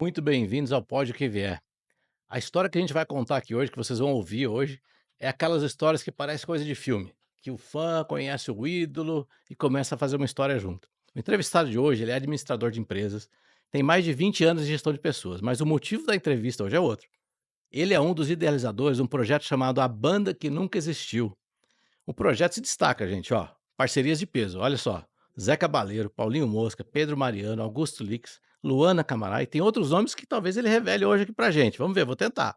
Muito bem-vindos ao Pode O Que Vier. A história que a gente vai contar aqui hoje, que vocês vão ouvir hoje, é aquelas histórias que parece coisa de filme, que o fã conhece o ídolo e começa a fazer uma história junto. O entrevistado de hoje, ele é administrador de empresas, tem mais de 20 anos de gestão de pessoas, mas o motivo da entrevista hoje é outro. Ele é um dos idealizadores de um projeto chamado A Banda Que Nunca Existiu. O projeto se destaca, gente, ó. Parcerias de peso, olha só. Zé Cabaleiro, Paulinho Mosca, Pedro Mariano, Augusto Lix, Luana Camaray, e tem outros nomes que talvez ele revele hoje aqui pra gente. Vamos ver, vou tentar.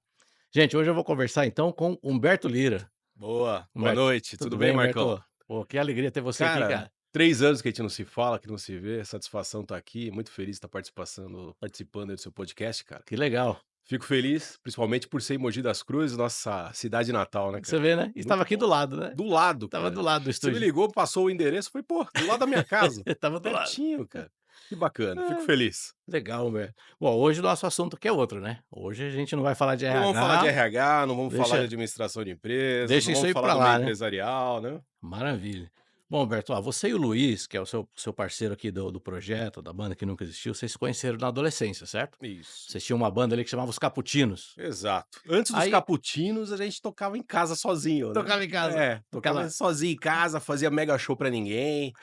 Gente, hoje eu vou conversar então com Humberto Lira. Boa, boa Humberto, noite, tudo tudo bem, bem, Marcão? Humberto? Pô, que alegria ter você aqui, Cara, cara. 3 anos que a gente não se fala, que não se vê, satisfação tá aqui, muito feliz de estar participando aí do seu podcast, cara. Que legal. Fico feliz, principalmente por ser em Mogi das Cruzes, nossa cidade natal, né, Você cara? vê, né? Estava Muito aqui do bom. lado, né? Do lado, Estava cara. do lado do Você me estúdio. ligou, passou o endereço, foi, pô, do lado da minha casa, Estava do lado. pertinho, cara. Que bacana, fico Ah, feliz. legal, Humberto. Bom, hoje o nosso assunto aqui é outro, né? Hoje a gente não vai falar de Não vamos falar de RH, RH, não vamos falar de deixa, administração de empresas, deixa não isso vamos aí falar pra do meio lá, né? empresarial, né? Maravilha. Bom, Alberto, ó, você e o Luiz, que é o seu parceiro aqui do projeto, da banda que nunca existiu, vocês se conheceram na adolescência, certo? Isso. Vocês tinham uma banda ali que chamava Os Caputinos. Exato. Antes dos Aí, caputinos, a gente tocava em casa sozinho, né. tocava em casa. É, tocava Aquela. sozinho em casa, fazia mega show pra ninguém,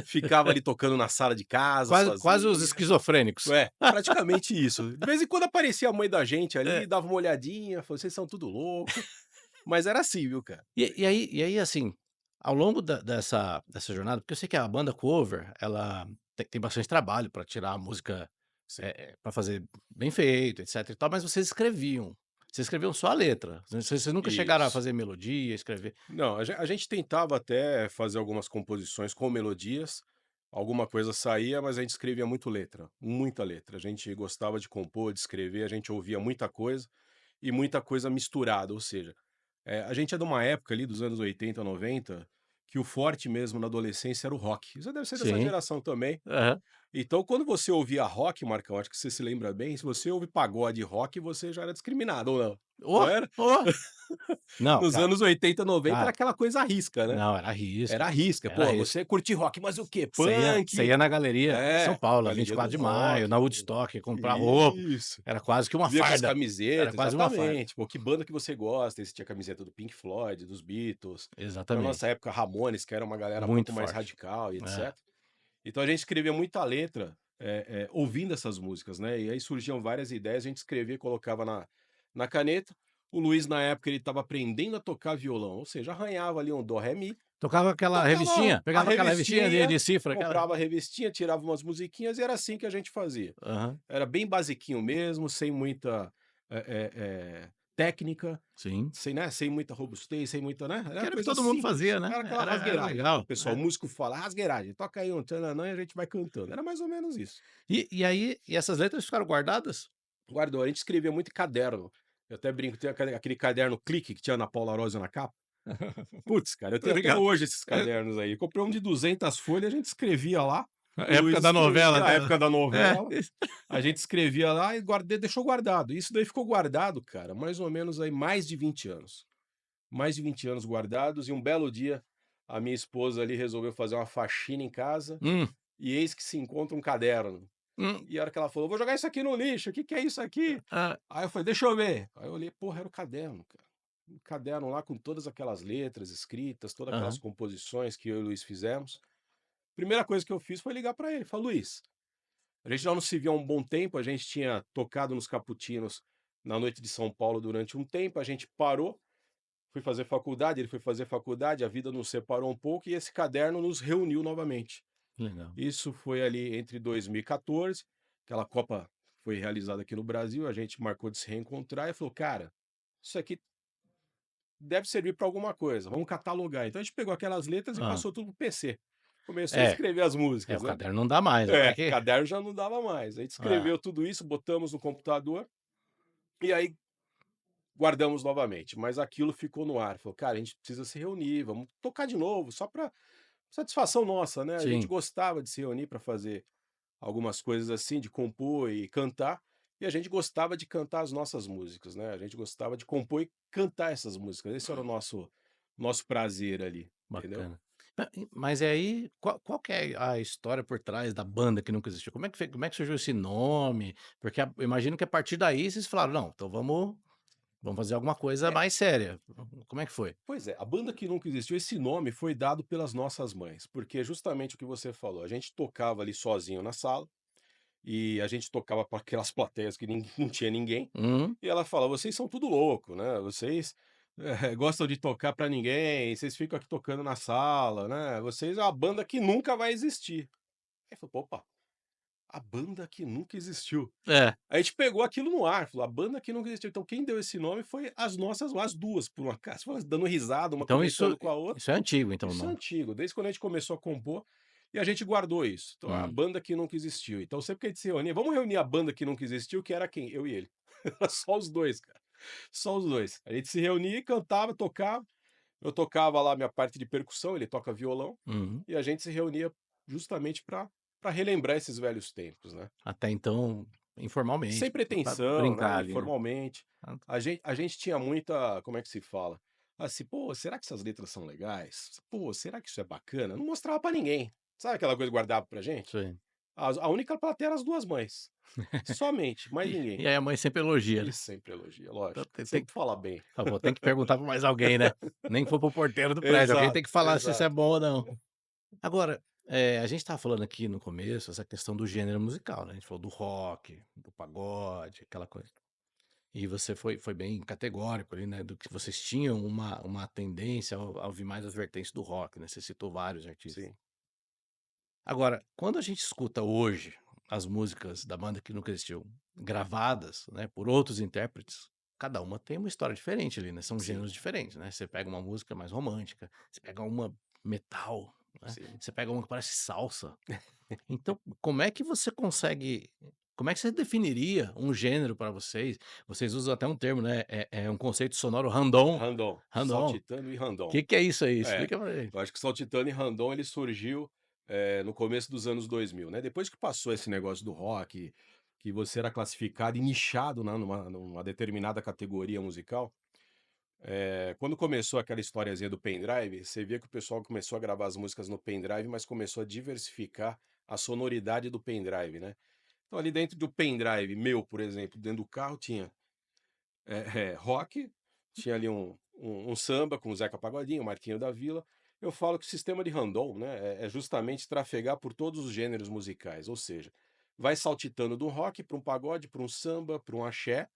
ficava ali tocando na sala de casa Quase os sozinho. esquizofrênicos. É, praticamente isso. De vez em quando aparecia a mãe da gente ali, É. dava uma olhadinha, falou: "Vocês são tudo louco", mas era assim, viu, cara. E aí, assim, ao longo dessa jornada, porque eu sei que a banda cover, ela tem bastante trabalho para tirar a música, Sim. para fazer bem feito, etc e tal, mas vocês escreviam. Vocês escreviam só a letra. Vocês nunca chegaram a Isso. fazer melodia, escrever. Não, a gente tentava até fazer algumas composições com melodias, alguma coisa saía, mas a gente escrevia muito letra, muita letra. A gente gostava de compor, de escrever, a gente ouvia muita coisa e muita coisa misturada, ou seja, a gente é de uma época ali dos anos 80, 90, que o forte mesmo na adolescência era o rock. Você deve ser dessa Sim. geração também. Aham. Então, quando você ouvia rock, Marcão, acho que você se lembra bem, se você ouve pagode e rock, você já era discriminado, ou não? Não Ô, era? ô! Não, Nos anos 80, 90 era cara, aquela coisa à risca, né? não, era risca, Era à risca. era Pô, risca. você curte rock, mas o quê? Você Punk? ia na galeria São É, Paulo, a galeria do 24 de maio, na rock. Woodstock, comprar roupa, Isso. era quase que uma Via com as farda, era camisetas, quase uma farda. exatamente. Pô, que banda que você gosta? Aí você tinha camiseta do Pink Floyd, dos Beatles. Na nossa Exatamente, época, Ramones, que era uma galera um muito pouco mais forte. radical e É. etc. Então a gente escrevia muita letra, ouvindo essas músicas, né? E aí surgiam várias ideias, a gente escrevia e colocava na caneta. O Luiz, na época, ele estava aprendendo a tocar violão, ou seja, arranhava ali um dó, ré, mi, Tocava aquela tocava revistinha, a pegava aquela revistinha de revistinha, de cifra, aquela. comprava a revistinha, tirava umas musiquinhas e era assim que a gente fazia. Aham, Era bem basiquinho mesmo, sem muita técnica, sim. sem, né, sem muita robustez, sem muita, né? Era Que uma era o que coisa todo mundo simples. fazia, né, Era aquela era rasgueiragem. O legal, pessoal, o é. músico fala, rasgueiragem, toca aí um tananã e a gente vai cantando. Era mais ou menos isso. E aí, essas letras ficaram guardadas? Guardou, a gente escrevia muito em caderno. Eu até brinco, tem aquele caderno clique que tinha na Paula Rosa na capa. Putz, cara, eu Tô tenho até ligado. hoje esses É, cadernos aí. Comprei um de 200 folhas, a gente escrevia lá. a O Luiz época da novela escrevia a até. época da É, novela. A gente escrevia lá e guardei, deixou guardado. Isso daí ficou guardado, cara, mais ou menos aí mais de 20 anos. Mais de 20 anos guardados e um belo dia a minha esposa ali resolveu fazer uma faxina em casa hum, e eis que se encontra um caderno. hum, E a hora que ela falou: "Vou jogar isso aqui no lixo, o que que é isso aqui?" hã, Aí eu falei: "Deixa eu ver". Aí eu olhei, porra, era o caderno, cara. Um caderno lá com todas aquelas letras escritas, todas aquelas aham. composições que eu e o Luiz fizemos. Primeira coisa que eu fiz foi ligar pra ele, falei: "Luiz, a gente já não se via há um bom tempo, a gente tinha tocado nos Caputinos na noite de São Paulo durante um tempo, a gente parou, fui fazer faculdade, ele foi fazer faculdade, a vida nos separou um pouco e esse caderno nos reuniu novamente". Legal. Isso foi ali entre 2014, aquela Copa foi realizada aqui no Brasil, a gente marcou de se reencontrar e falou: "Cara, isso aqui deve servir para alguma coisa, vamos catalogar". Então a gente pegou aquelas letras e Hã. passou tudo pro PC. Começou a É, escrever as o músicas, né. caderno não dá mais, vai É, que. caderno já não dava mais. A gente É, escreveu tudo isso, botamos no computador e aí guardamos novamente, mas aquilo ficou no ar. Falou: "Cara, a gente precisa se reunir, vamos tocar de novo, só para satisfação nossa, né". A gente sim. gostava de se reunir para fazer algumas coisas assim, de compor e cantar, e a gente gostava de cantar as nossas músicas, né, a gente gostava de compor e cantar essas músicas, esse era o nosso prazer ali, entendeu? Bacana. Mas e aí, qual que é a história por trás da banda que nunca existiu? Como é que surgiu esse nome? Porque eu imagino que a partir daí vocês falaram: "Não, então vamos fazer alguma coisa É, mais séria". Como é que foi? pois é, a banda que nunca existiu, esse nome foi dado pelas nossas mães, porque é justamente o que você falou, a gente tocava ali sozinho na sala, e a gente tocava para aquelas plateias que não tinha ninguém, Uhum. e ela fala: "Vocês são tudo louco, né, vocês, gostam de tocar para ninguém, vocês ficam aqui tocando na sala, né, vocês é uma banda que nunca vai existir". Aí falou: "Opa, a banda que nunca existiu". É, A gente pegou aquilo no ar, falou: "A banda que nunca existiu". Então quem deu esse nome foi as 2 por um acaso, dando risada, uma então comentando com a outra. isso é antigo então o Isso é nome. antigo, desde quando a gente começou a compor, e a gente guardou isso. Então, a Hum, banda que nunca existiu. Então, sempre que a gente se reunia, vamos reunir a banda que nunca existiu, que era quem? Eu e ele. Era só os 2, cara. Só os 2. A gente se reunia e cantava, tocava. Eu tocava lá a minha parte de percussão, ele toca violão, uhum. e a gente se reunia justamente para relembrar esses velhos tempos, né. Até então, Sem informalmente, pra pretensão, brincar né, ali, né. informalmente. Ah, A gente tinha muita, como é que se fala? Assim: "Pô, será que essas letras são legais? Pô, será que isso é bacana?". Não mostrava pra ninguém. Sabe aquela coisa que guardava pra gente? sim. A única plateia era as 2 mães. Somente, mais ninguém. E aí a mãe sempre elogia, E né. sempre elogia, Então lógico. tem Sempre fala bem. Por tem que perguntar para mais alguém, né. Nem que for para o porteiro do prédio, alguém Exato, tem que falar se isso é exato. bom ou não. Agora, a gente estava falando aqui no começo, essa questão do gênero musical, né, a gente falou do rock, do pagode, aquela coisa. E você foi bem categórico ali, né, do que vocês tinham uma tendência a ouvir mais as vertentes do rock, né, você citou vários artistas. Sim, Agora, quando a gente escuta hoje as músicas da banda que nunca existiu, gravadas, né, por outros intérpretes, cada uma tem uma história diferente ali, né, são sim, gêneros diferentes, né, você pega uma música mais romântica, você pega uma metal, né, sim. você pega uma que parece salsa. Então, como é que você definiria um gênero para vocês? Vocês usam até um termo, né, é um conceito sonoro random. Randon, Random. saltitano e randon. Que é isso aí? É, Explica pra gente. eu acho que o saltitano e randon ele surgiu, no começo dos anos 2000, né, depois que passou esse negócio do rock, que você era classificado e nichado, né, numa determinada categoria musical, quando começou aquela historiazinha do pendrive, você via que o pessoal começou a gravar as músicas no pendrive, mas começou a diversificar a sonoridade do pendrive, né. Então ali dentro do pendrive meu, por exemplo, dentro do carro tinha rock, tinha ali um samba com o Zeca Pagodinho, o Marquinho da Vila. Eu falo que o sistema de random, né, é justamente trafegar por todos os gêneros musicais, ou seja, vai saltitando do rock para um pagode, para um samba, para um axé.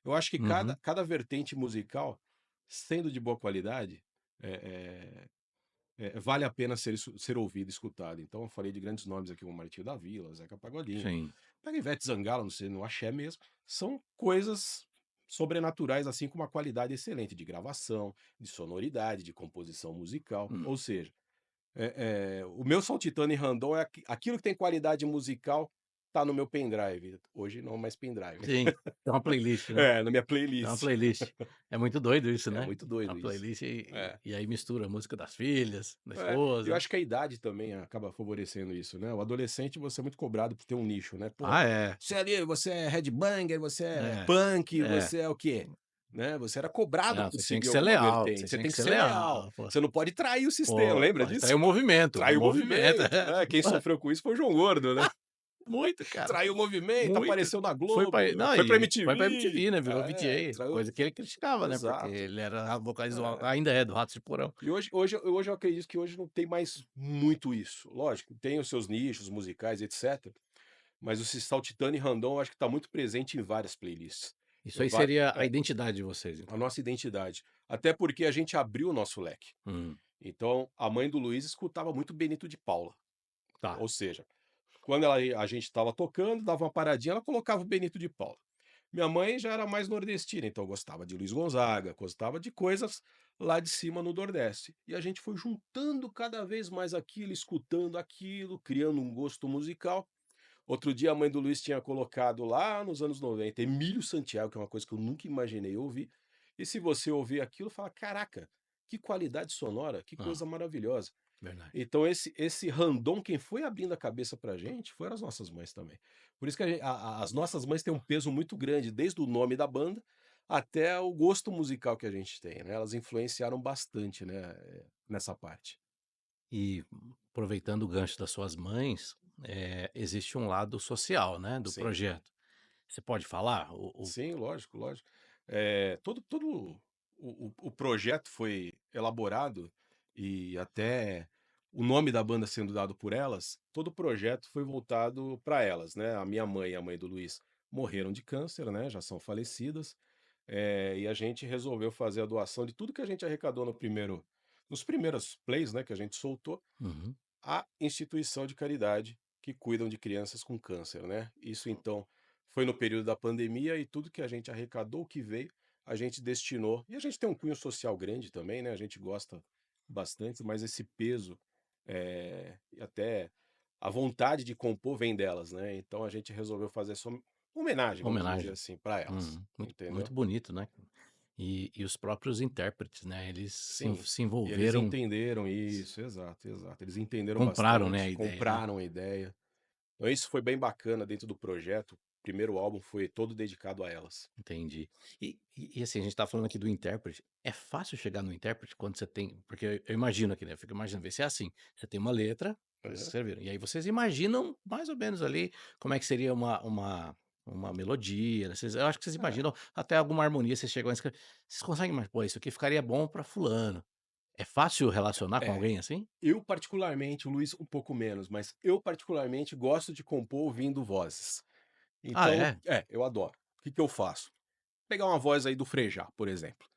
Eu acho que cada Uhum, cada vertente musical, sendo de boa qualidade, eh vale a pena ser ouvido, escutado. Então eu falei de grandes nomes aqui, como Martinho da Vila, Zeca Pagodinho. sim. Pega Ivete Sangalo, não sei, no axé mesmo, são coisas sobrenaturais, assim, com uma qualidade excelente de gravação, de sonoridade, de composição musical. Hum. Ou seja, o meu saltitano e random é aquilo que tem qualidade musical, tá no meu pendrive. Hoje não mais pendrive. Sim, tem uma playlist, né. É, na minha Tem uma playlist. playlist. É muito doido isso, É né. muito A doido isso. playlist É. e aí mistura a música das filhas, da Eu esposa. acho que a idade também acaba favorecendo isso, né. O adolescente, você é muito cobrado por ter um nicho, né. "Pô, Ah, é. você é headbanger, você é É, punk, é. você é o quê?", né. Você era cobrado Não, por vocês têm que seguir ser alguma leal, vertente, vocês você têm tem que que ser ser leal, leal, pô. você não pode trair o sistema, Pô, lembra pô, disso? traiu o movimento, o Traiu o movimento. movimento, né. Quem sofreu com isso foi o João Gordo, né. Muito, cara, Traiu o movimento, muito. apareceu na Foi pra Globo, não, foi pra e foi pra MTV. MTV, né, virou É, VJ, traiu coisa que ele criticava, né, porque exato. ele era vocalista É. ainda é, do Ratos de Porão. E hoje eu acredito que hoje não tem mais muito isso. Lógico, tem os seus nichos musicais, etcétera, mas o saltitano e random eu acho que está muito presente em várias playlists. Isso aí Va seria a é, identidade de vocês, a então? nossa identidade. Até porque a gente abriu o nosso leque. Hum, Então, a mãe do Luiz escutava muito Benito de Paula. tá. Ou seja, quando a gente estava tocando, dava uma paradinha, ela colocava o Benito de Paula. Minha mãe já era mais nordestina, então gostava de Luiz Gonzaga, gostava de coisas lá de cima no Nordeste. E a gente foi juntando cada vez mais aquilo, escutando aquilo, criando um gosto musical. Outro dia a mãe do Luiz tinha colocado lá nos anos 90 Emílio Santiago, que é uma coisa que eu nunca imaginei ouvir. E se você ouvir aquilo, fala: caraca, que qualidade sonora, que Hã, coisa maravilhosa. verdade. Então esse random, quem foi abrindo a cabeça pra gente, foram as nossas mães também. Por isso que as nossas mães têm um peso muito grande, desde o nome da banda, até o gosto musical que a gente tem, né, elas influenciaram bastante, né, nessa parte. E aproveitando o gancho das suas mães, existe um lado social, né, do Sim. projeto. Você pode falar o Sim, lógico, lógico. Todo o projeto foi elaborado e até o nome da banda sendo dado por elas, todo o projeto foi voltado para elas, né. A minha mãe e a mãe do Luiz morreram de câncer, né, já são falecidas, e a gente resolveu fazer a doação de tudo que a gente arrecadou nos primeiros plays, né, que a gente soltou, uhum, a instituição de caridade que cuidam de crianças com câncer, né. Isso então foi no período da pandemia e tudo que a gente arrecadou, o que veio, a gente destinou e a gente tem um cunho social grande também, né, a gente gosta bastante, mas esse peso, e até a vontade de compor vem delas, né, então a gente resolveu fazer essa homenagem, vamos dizer homenagem. assim, para elas, Uhum. Muito entendeu. bonito, né. E os próprios intérpretes, né, eles Sim, se e eles envolveram, entenderam s isso, exato, exato. Eles entenderam compraram, né, a bastante, ideia, né. compraram a ideia. Então isso foi bem bacana dentro do projeto, o primeiro álbum foi todo dedicado a elas. Entendi. E assim, a gente tá falando aqui do intérprete, é fácil chegar no intérprete quando você tem porque eu imagino aqui, né, eu fico imaginando, ver se é assim, você tem uma letra, vocês Aham. escreveram, e aí vocês imaginam mais ou menos ali como é que seria uma melodia, né, eu acho que vocês É, imaginam até alguma harmonia, vocês chegam a escrever vocês conseguem mais "Pô, isso aqui ficaria bom pra fulano". É fácil relacionar com é. alguém assim? Eu particularmente, o Luiz um pouco menos, mas eu particularmente gosto de compor ouvindo vozes. Ah, Então, é? eu adoro. O que que eu faço? Pegar uma voz aí do Frejá, por exemplo.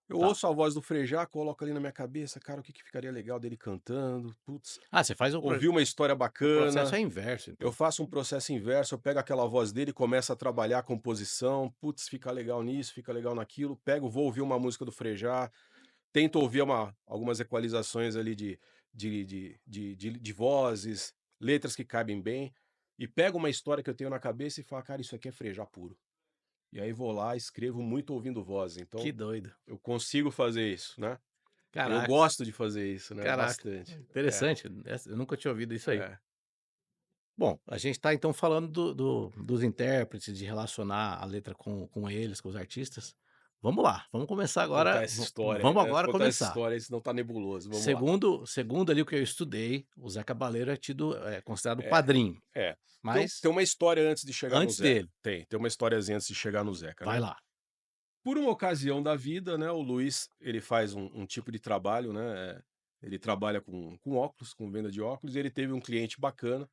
Eu Tá. ouço a voz do Frejá, coloco ali na minha cabeça, cara, o que que ficaria legal dele cantando, putz, Ah, você faz ouvi uma história o processo bacana. é inverso Eu então. faço um processo inverso, eu pego aquela voz dele, começo a trabalhar a composição, putz, fica legal nisso, fica legal naquilo, pego, vou ouvir uma música do Frejá, tento ouvir algumas equalizações ali de vozes, letras que cabem bem, e pego uma história que eu tenho na cabeça e falo: "Cara, isso aqui é Frejá puro". E aí vou lá, escrevo muito ouvindo voz, Que então doido. eu consigo fazer isso, né. Eu Caraca, gosto de fazer isso, né, caraca, bastante. É, interessante, essa eu nunca tinha ouvido isso aí. é, Bom, a gente está então falando dos intérpretes, de relacionar a letra com eles, com os artistas. Vamos lá, vamos começar agora, contar essa história, vamos antes de agora contar essa começar. história, senão tá nebuloso, vamos lá. Segundo ali o que eu estudei, o Zé Cabaleiro é tido considerado o É, padrinho, é. mas Tem uma história antes de chegar no antes Zeca. dele. Tem uma historiazinha antes de chegar no Zeca, Vai né. lá. Por uma ocasião da vida, né, o Luiz, ele faz um tipo de trabalho, né, ele trabalha com óculos, com venda de óculos, e ele teve um cliente bacana,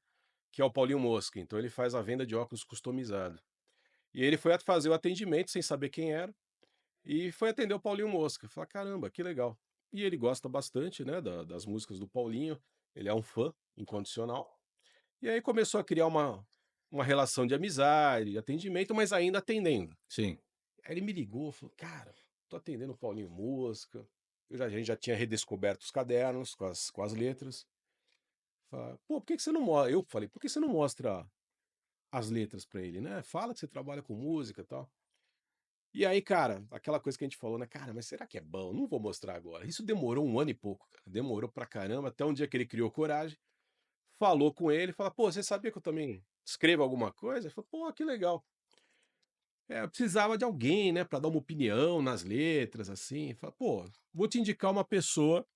que é o Paulinho Mosca, então ele faz a venda de óculos customizado. E ele foi fazer o atendimento sem saber quem era, e foi atender o Paulinho Mosca. Fala: "Caramba, que legal". E ele gosta bastante, né, das músicas do Paulinho, ele é um fã incondicional. E aí começou a criar uma relação de amizade, atendimento, mas ainda atendendo. Sim. Aí ele me ligou, falou: "Cara, tô atendendo o Paulinho Mosca". A gente já tinha redescoberto os cadernos com as letras. Pô, por que que você não mostra? Eu falei: "Por que você não mostra as letras pra ele, né? Fala que você trabalha com música, e tal". E aí, cara, aquela coisa que a gente falou, né: "Cara, mas será que é bom? Não vou mostrar agora". Isso demorou um ano e pouco, cara, demorou pra caramba, até um dia que ele criou coragem, falou com ele, fala: "Pô, você sabia que eu também escrevo alguma coisa?" Ele falou: "Pô, que legal". Eu precisava de alguém, né, pra dar uma opinião nas letras, assim. Fala: "Pô, vou te indicar uma pessoa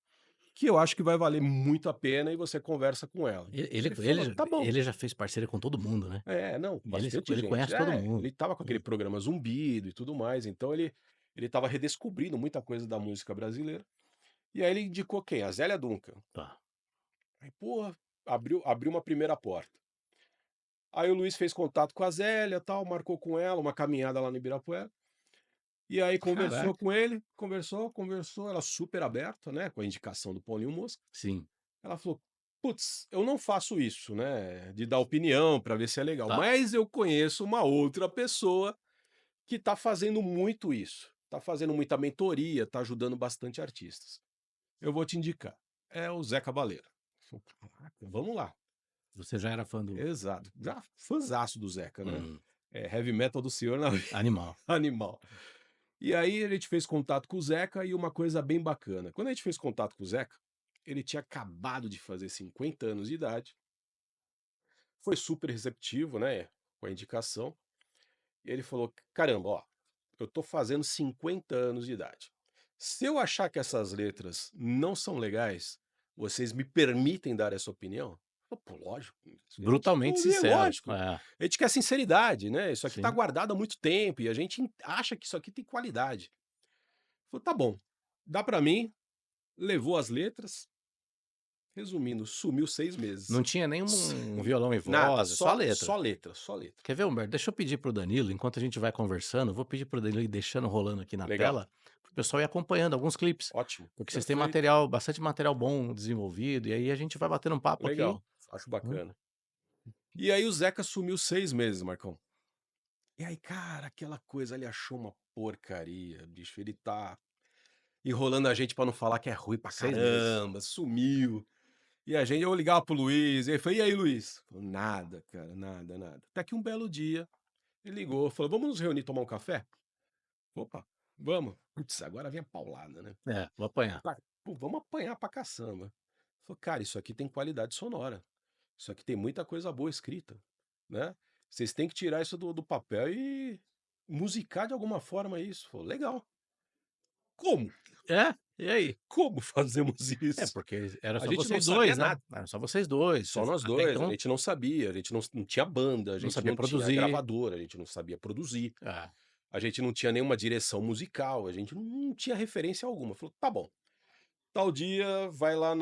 que eu acho que vai valer muito a pena e você conversa com ela". E ele Ele ele falou: já "Tá bom". ele já fez parceria com todo mundo, né. Não, bastante Ele gente. conhece todo Ele mundo. estava com aquele Hum, programa Zumbido e tudo mais, então ele estava redescobrindo muita coisa da música brasileira. E aí ele indicou quem? A Zélia Duncan. tá. Aí, porra, abriu uma primeira porta. Aí o Luiz fez contato com a Zélia, tal, marcou com ela uma caminhada lá no Ibirapuera. E aí conversou Caraca. com ele, conversou, ela super aberta, né, com a indicação do Paulinho Mosca. Sim, Ela falou: "Putz, eu não faço isso, né, de dar opinião para ver se é legal, tá. mas eu conheço uma outra pessoa que tá fazendo muito isso, tá fazendo muita mentoria, tá ajudando bastante artistas. Eu vou te indicar, é o Zé Cabaleiro". Eu falei: "Caraca, vamos lá". Você já era fã do Exato, já fãzaço do Zeca, né, hum, heavy metal do senhor na animal. animal. E aí a gente fez contato com o Zeca e uma coisa bem bacana, quando a gente fez contato com o Zeca, ele tinha acabado de fazer 50 anos de idade, foi super receptivo, né, com a indicação, e ele falou: "Caramba, ó, eu tô fazendo 50 anos de idade. Se eu achar que essas letras não são legais, Vocês me permitem dar essa opinião?" Pô, lógico, a gente quer Brutalmente ouvir, é sincero. lógico. É, A gente quer sinceridade, né, isso aqui tá sim. guardado há muito tempo e a gente acha que isso aqui tem qualidade. Falou: "Tá bom, dá pra mim", levou as letras, resumindo, sumiu 6 Não meses. tinha nem um violão e Nada, voz, é só a só letra. letra, só letra. Quer ver, Humberto? Deixa eu pedir para o Danilo, enquanto a gente vai conversando, eu vou pedir para o Danilo ir deixando rolando aqui na Legal, tela, para o pessoal ir acompanhando alguns clipes, ótimo, porque vocês têm perfeito, material, bastante material bom desenvolvido, e aí a gente vai batendo um papo aqui. legal, acho Hum, bacana. E aí o Zeca sumiu 6 meses, Marcão. E aí, cara, aquela coisa, ele achou uma porcaria, bicho, ele tá enrolando a gente pra não falar que é ruim pra 6 meses. caramba, sumiu. E a gente eu ligava pro Luiz, e ele falou: "E aí, Luiz?" Falou: "Nada, cara, nada, nada". Até que um belo dia, ele ligou, falou: "Vamos nos reunir, tomar um café?" "Opa, vamos". Putz, agora vem a paulada, né. É, vou apanhar. Tá, pô, vamos apanhar pra caçamba. Falou: "Cara, isso aqui tem qualidade sonora, isso aqui tem muita coisa boa escrita, né. Vocês têm que tirar isso do papel e musicar de alguma forma isso". Falou: "Legal". "Como? É, e aí? Como fazemos É, isso?" porque era A só gente não vocês sabia 2, né? nada, Era só vocês 2. só nós Até 2, a então gente não sabia, a gente não tinha banda, a não gente sabia não tinha produzir. gravadora, a gente não sabia produzir, É. a gente não tinha nenhuma direção musical, a gente não tinha referência alguma. Falou: "Tá bom, tal dia vai lá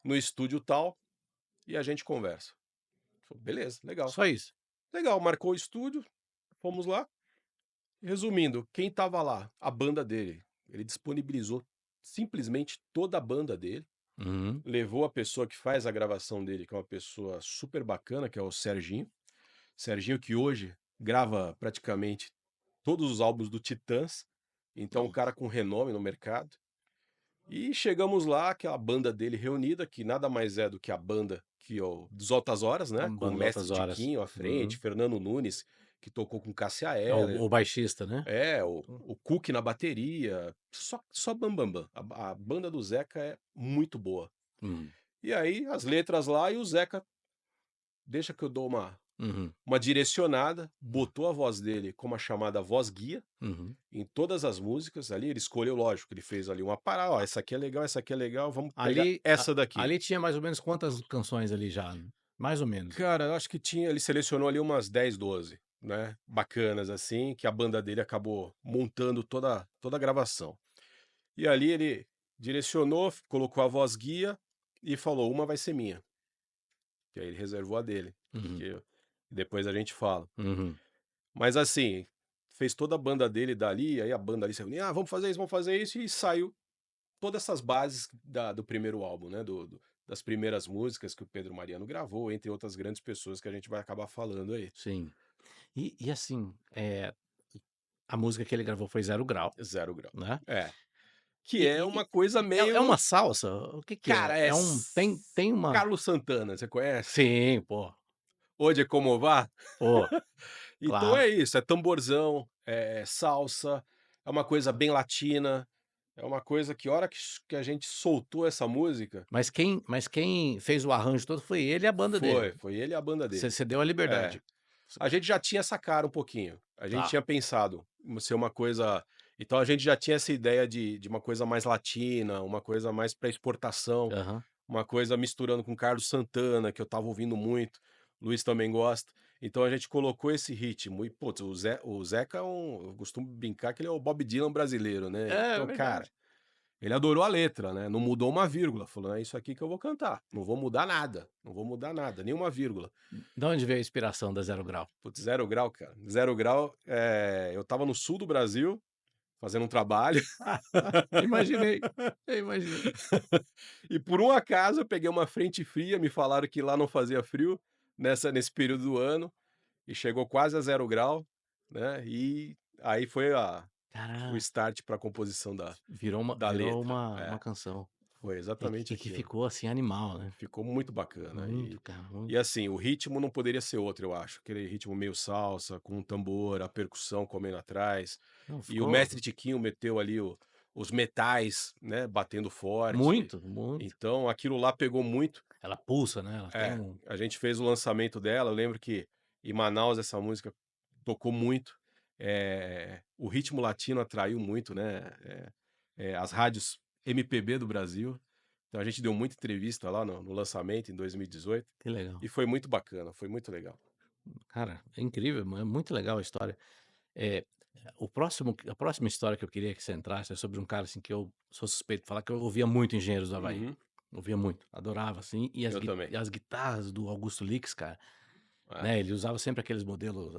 no estúdio tal e a gente conversa". Falei: "Beleza, legal". Só isso. Legal, marcou o estúdio, fomos lá. Resumindo, quem estava lá? A banda dele. Ele disponibilizou simplesmente toda a banda dele, Uhum. levou a pessoa que faz a gravação dele, que é uma pessoa super bacana, que é o Serginho. Serginho que hoje grava praticamente todos os álbuns do Titãs, então um cara Nossa. com renome no mercado. E chegamos lá, aquela banda dele reunida, que nada mais é do que a banda que o dos Altas Horas, A né, com o banda mestre Altas Horas. Tiquinho à frente, Uhum. Fernando Nunes, que tocou com Cássia É Eller, o baixista, né? o Cook na bateria, só bam-bam-bam. A banda do Zeca é muito boa. Hum. E aí as letras lá e o Zeca deixa que eu dou Uhum. uma direcionada, botou a voz dele como a chamada voz guia, Uhum. em todas as músicas ali, ele escolheu, lógico, ele fez ali uma parada: "Ó, essa aqui é legal, vamos pegar Ali a essa daqui". ali tinha mais ou menos quantas canções ali já? Mais ou menos. Cara, eu acho que tinha ele selecionou ali umas 10, 12, né, bacanas assim, que a banda dele acabou montando toda a gravação. E ali ele direcionou, colocou a voz guia e falou: "Uma vai ser minha", que aí ele reservou a dele, Uhum. que depois a gente fala. Uhum. Mas assim, fez toda a banda dele dali, aí a banda ali se reunia: "Ah, vamos fazer isso", e saiu todas essas bases do primeiro álbum, né, das primeiras músicas que o Pedro Mariano gravou, entre outras grandes pessoas que a gente vai acabar falando aí. Sim. E assim, a música que ele gravou foi Zero Grau, Zero Grau. né. É, que é E uma coisa é uma meio salsa? O que que é? cara, é É um tem uma Carlos Santana, você conhece? sim, pô, Hoje é Como Va? pô, Então claro. é isso, é tamborzão, é salsa, é uma coisa bem latina, é uma coisa que a hora que a gente soltou essa música, Mas quem fez o arranjo todo foi ele e a banda dele. foi ele e a banda Você dele. você deu a É. liberdade. A gente já tinha essa cara um pouquinho, a gente Tá. tinha pensado em ser uma coisa então a gente já tinha essa ideia de uma coisa mais latina, uma coisa mais para exportação, Aham. uma coisa misturando com Carlos Santana, que eu estava ouvindo muito, Luiz também gosta, então a gente colocou esse ritmo e, putz, o Zeca eu costumo brincar que ele é o Bob Dylan brasileiro, né, É, então, cara, verdade. ele adorou a letra, né, não mudou uma vírgula, falou: "É isso aqui que eu vou cantar, não vou mudar nada, não vou mudar nada, nenhuma vírgula". De onde veio a inspiração da Zero Grau? Putz, Zero Grau, cara. Zero Grau, eu estava no sul do Brasil, fazendo um trabalho, Imaginei, eu imaginei. e por um acaso eu peguei uma frente fria, me falaram que lá não fazia frio, nesse período do ano, e chegou quase a 0 grau, né, e aí foi o Caraca, start para a composição virou uma da virou letra. uma É, canção. foi exatamente E que aquilo. ficou, assim, animal, né. Ficou muito bacana. Muito, E cara, e muito. assim, o ritmo não poderia ser outro, eu acho. Aquele ritmo meio salsa, com um tambor, a percussão comendo atrás. Não, E o ficou mestre Tiquinho meteu ali os metais, né, batendo forte. muito, muito. Então aquilo lá pegou muito. Ela pulsa, né, ela tem É, um a gente fez o lançamento dela, eu lembro que em Manaus essa música tocou muito. O ritmo latino atraiu muito, né, as rádios MPB do Brasil. Então a gente deu muita entrevista lá no lançamento em 2018, Que legal. e foi muito bacana, foi muito legal. Cara, é incrível, é muito legal a história. Eh, a próxima história que eu queria que você entrasse é sobre um cara, assim, que eu sou suspeito de falar que eu ouvia muito Engenheiros do Havaí. Uhum, Ouvia muito, adorava, assim, eu também. e as guitarras do Augusto Lix, cara, É, né, ele usava sempre aqueles modelos,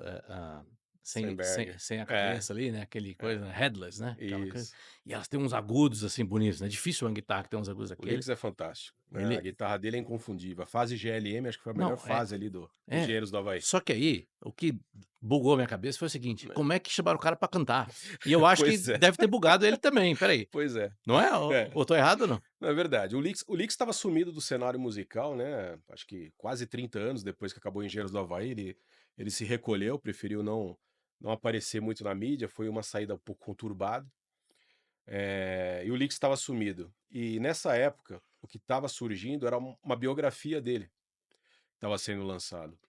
Steinberger. sem a É, cabeça ali, né, aquele é, coisa headless, né, aquela coisa, isso. e elas têm uns agudos, assim, bonitos, né, difícil uma guitarra que tem uns agudos O daquele. Licks é fantástico, né, a Ele guitarra dele é inconfundível. A fase GLM acho que foi a melhor não, fase ali do é, Engenheiros do Havaí. só que aí, o que bugou minha cabeça foi o seguinte: Né. como é que chamaram o cara pra cantar? E eu acho que Pois é, deve ter bugado ele também, espera aí, pois é. não é? É. Ou tô errado ou não? Não, é verdade. O Lix estava sumido do cenário musical, né, acho que quase 30 anos depois que acabou Engenheiros do Havaí, ele se recolheu, preferiu não aparecer muito na mídia, foi uma saída um pouco conturbada, e o Lix estava sumido. E nessa época, o que estava surgindo era uma biografia dele, estava sendo lançado.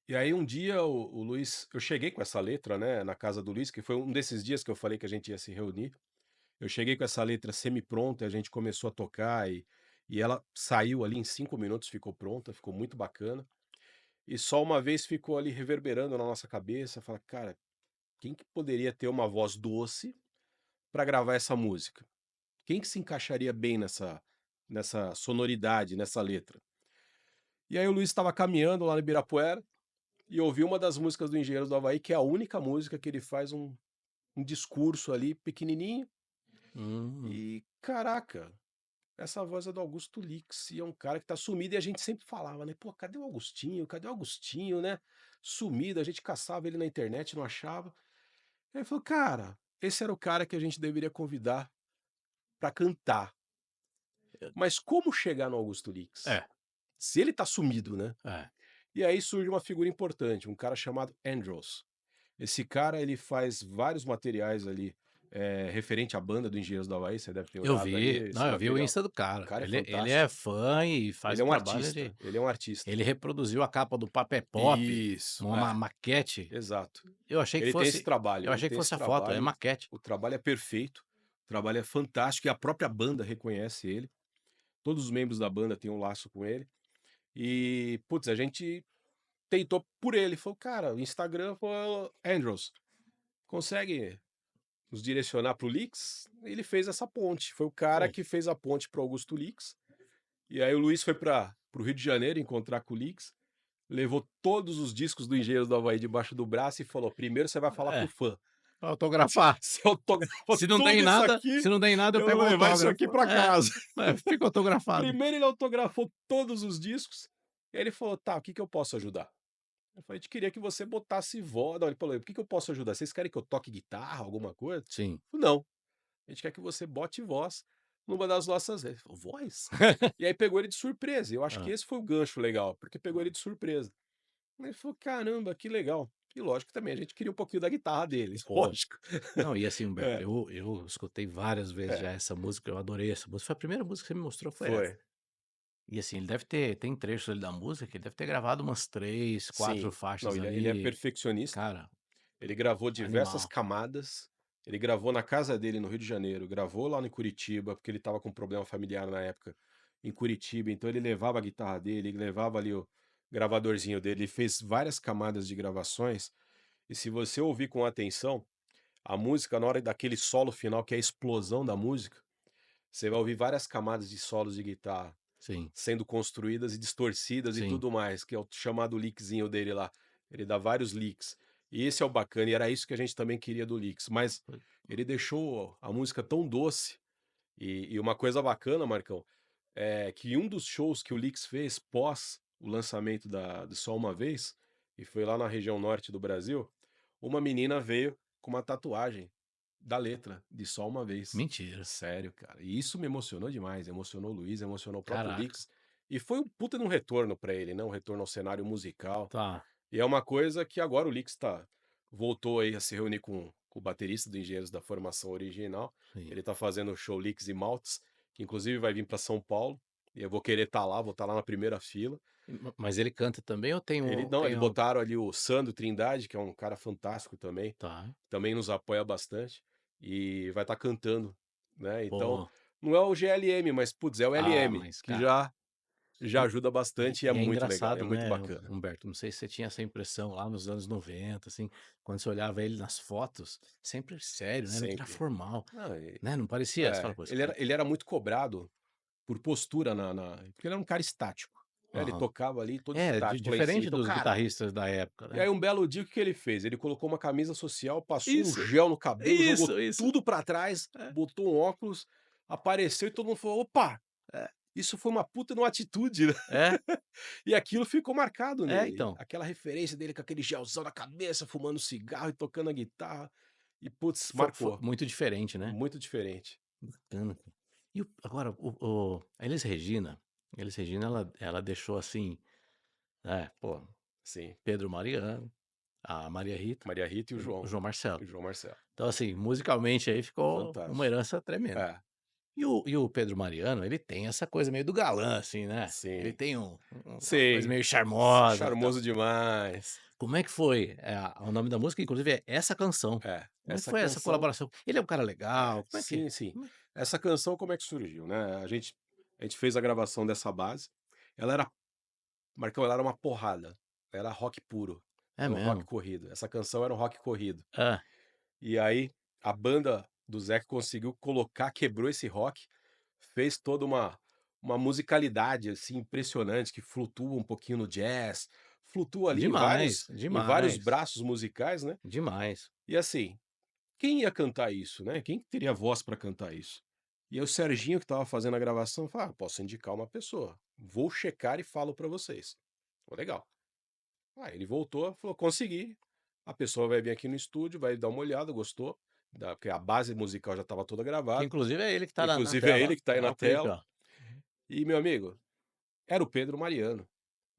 E aí um dia o Luiz eu cheguei com essa letra, né, na casa do Luiz, que foi um desses dias que eu falei que a gente ia se reunir. Eu cheguei com essa letra semi-pronta, a gente começou a tocar e ela saiu ali em 5 minutos, ficou pronta, ficou muito bacana. E só uma vez ficou ali reverberando na nossa cabeça, fala: "Cara, quem que poderia ter uma voz doce para gravar essa música? Quem que se encaixaria bem nessa sonoridade, nessa letra?". E aí o Luiz estava caminhando lá no Ibirapuera e ouviu uma das músicas do Engenheiros do Havaí, que é a única música que ele faz um discurso ali pequenininho, Hum, e caraca, essa voz é do Augusto Lix, e é um cara que tá sumido, e a gente sempre falava, né: "Pô, cadê o Augustinho? Cadê o Augustinho, né?". Sumido, a gente caçava ele na internet, não achava. Aí ele falou: "Cara, esse era o cara que a gente deveria convidar pra cantar". Mas como chegar no Augusto Lix? é, Se ele tá sumido, né? é. E aí surge uma figura importante, um cara chamado Andros. Esse cara, ele faz vários materiais ali, referente à banda do Engenheiros do Havaí, você deve ter Eu olhado ali vi, esse não, eu vi o material. Insta do O cara. cara é Ele é fantástico. fã e faz Ele é o um trabalho de artista, ele é um artista. ele reproduziu a capa do Papé Pop, Isso, uma maquete. exato. Eu achei que Ele tem esse fosse trabalho, ele tem esse a foto, é trabalho, maquete. o trabalho é perfeito, o trabalho é fantástico e a própria banda reconhece ele. Todos os membros da banda têm um laço com ele. E, putz, a gente tentou por ele, falou: "Cara, o Instagram", falou: "Andros, consegue nos direcionar para o Lix?". Ele fez essa ponte, foi o cara Pô, que fez a ponte para o Augusto Lix. E aí o Luiz foi para o Rio de Janeiro encontrar com o Lix, levou todos os discos do Engenheiros do Havaí debaixo do braço e falou: "Primeiro você vai falar pro é, fã. autografar. Você autografa Se não tudo tem isso nada aqui, se não tem nada eu eu vou pego o levar isso autógrafo. aqui pra É, casa". fica autografado. Primeiro ele autografou todos os discos, e aí ele falou: "Tá, o que que eu posso ajudar?". Eu falei: "A gente queria que você botasse voz". Não, ele falou: "O que que eu posso ajudar? Vocês querem que eu toque guitarra, alguma coisa?". Sim. Eu falei: "Não, a gente quer que você bote voz numa das nossas vezes". Ele falou: "Voz?". E aí pegou ele de surpresa, e eu acho que Hã, esse foi o gancho legal, porque pegou ele de surpresa. Ele falou: "Caramba, que legal". E lógico que também a gente queria um pouquinho da guitarra dele, pô. lógico. Não, e assim, Humberto, É, eu escutei várias vezes já é, essa música, eu adorei essa música, foi a primeira música que você me mostrou foi essa. foi. E assim, ele deve ter tem trechos ali da música que ele deve ter gravado umas 3 4 Sim. Não, faixas ele é ali. perfeccionista, Cara, ele gravou diversas animal. camadas, ele gravou na casa dele no Rio de Janeiro, gravou lá em Curitiba, porque ele estava com problema familiar na época, em Curitiba, então ele levava a guitarra dele, ele levava ali o gravadorzinho dele, ele fez várias camadas de gravações, e se você ouvir com atenção, a música na hora daquele solo final, que é a explosão da música, você vai ouvir várias camadas de solos de guitarra Sim, sendo construídas e distorcidas e sim. tudo mais, que é o chamado lickzinho dele lá. Ele dá vários licks. E esse é o bacana, e era isso que a gente também queria do Licks. Mas ele deixou a música tão doce. E uma coisa bacana, Marcão, é que um dos shows que o Licks fez pós o lançamento de Só Uma Vez, e foi lá na região norte do Brasil, uma menina veio com uma tatuagem da letra de Só Uma Vez. Mentira. Sério, cara. E isso me emocionou demais. Emocionou o Luiz, emocionou o próprio Caraca. Lix. E foi um puta de um retorno pra ele, né? Um retorno ao cenário musical. Tá, E é uma coisa que agora o Lix voltou aí a se reunir com o baterista do Engenheiros da formação original. sim. Ele tá fazendo o show Lix e Maltz, que inclusive vai vir pra São Paulo. E eu vou querer estar lá, vou estar lá na primeira fila. Mas ele canta também ou Ele não, eles tem um botaram ali o Sandro Trindade, que é um cara fantástico também, tá, também nos apoia bastante, e vai estar cantando, né, então, pô. Não é o GLM, mas, putz, é o Ah, LM, mas que cara, já e ajuda bastante e é é muito legal, é engraçado, muito né, bacana. Humberto, não sei se você tinha essa impressão lá nos anos 90, assim, quando você olhava ele nas fotos, sempre sério, né, muito era Sempre. formal, Não, né, não parecia? Você fala: "Pô, esse cara". ele era muito cobrado por postura porque ele era um cara estático, né, ele Aham. tocava ali todo É, di estático lá em cima, diferente então, dos cara, guitarristas da época, e né. aí um belo dia o que que ele fez? Ele colocou uma camisa social, passou um Isso, gel no cabelo, jogou isso. tudo pra trás, É, botou um óculos, apareceu e todo mundo falou: "Opa, é, isso foi uma puta de uma atitude", né. é, E aquilo ficou marcado nele, então. aquela referência dele com aquele gelzão na cabeça, fumando cigarro e tocando a guitarra, e putz, Foi marcou, muito diferente, né. muito diferente. Bacana, cara. E agora a Elis Regina ela deixou assim, pô, Sim, Pedro Mariano, a Maria Rita, Maria Rita e o João O Marcelo. João Marcelo, Então assim, musicalmente aí ficou uma fantástico. herança tremenda. É, E o Pedro Mariano, ele tem essa coisa meio do galã, assim, né. Ele sim, tem uma coisa sim, meio charmosa, e tal. charmoso demais. Como é que foi? O nome da música inclusive é Essa Canção. É, Como é que essa foi essa canção colaboração? Ele é um cara legal, como é que é? sim, sim. Como é Essa canção como é que surgiu, né, a gente fez a gravação dessa base, ela era Marcão, ela era uma porrada, era rock puro, é era um rock mesmo? corrido, essa canção era um rock corrido. Hã. E aí, a banda do Zé que conseguiu colocar, quebrou esse rock, fez toda uma musicalidade, assim, impressionante, que flutua um pouquinho no jazz, flutua ali Demais, em vários demais, braços musicais, né. demais. E assim, quem ia cantar isso, né, quem que teria voz para cantar isso? E aí o Serginho que estava fazendo a gravação falou: "Ah, posso indicar uma pessoa, vou checar e falo para vocês". Falei: "Legal". Aí ele voltou, falou: "Consegui, a pessoa vai vir aqui no estúdio, vai dar uma olhada, gostou, porque a base musical já estava toda Que gravada, inclusive é ele que tá na inclusive é tela, ele que está aí ó, é na o clipe, tela". ó. E, meu amigo, era o Pedro Mariano,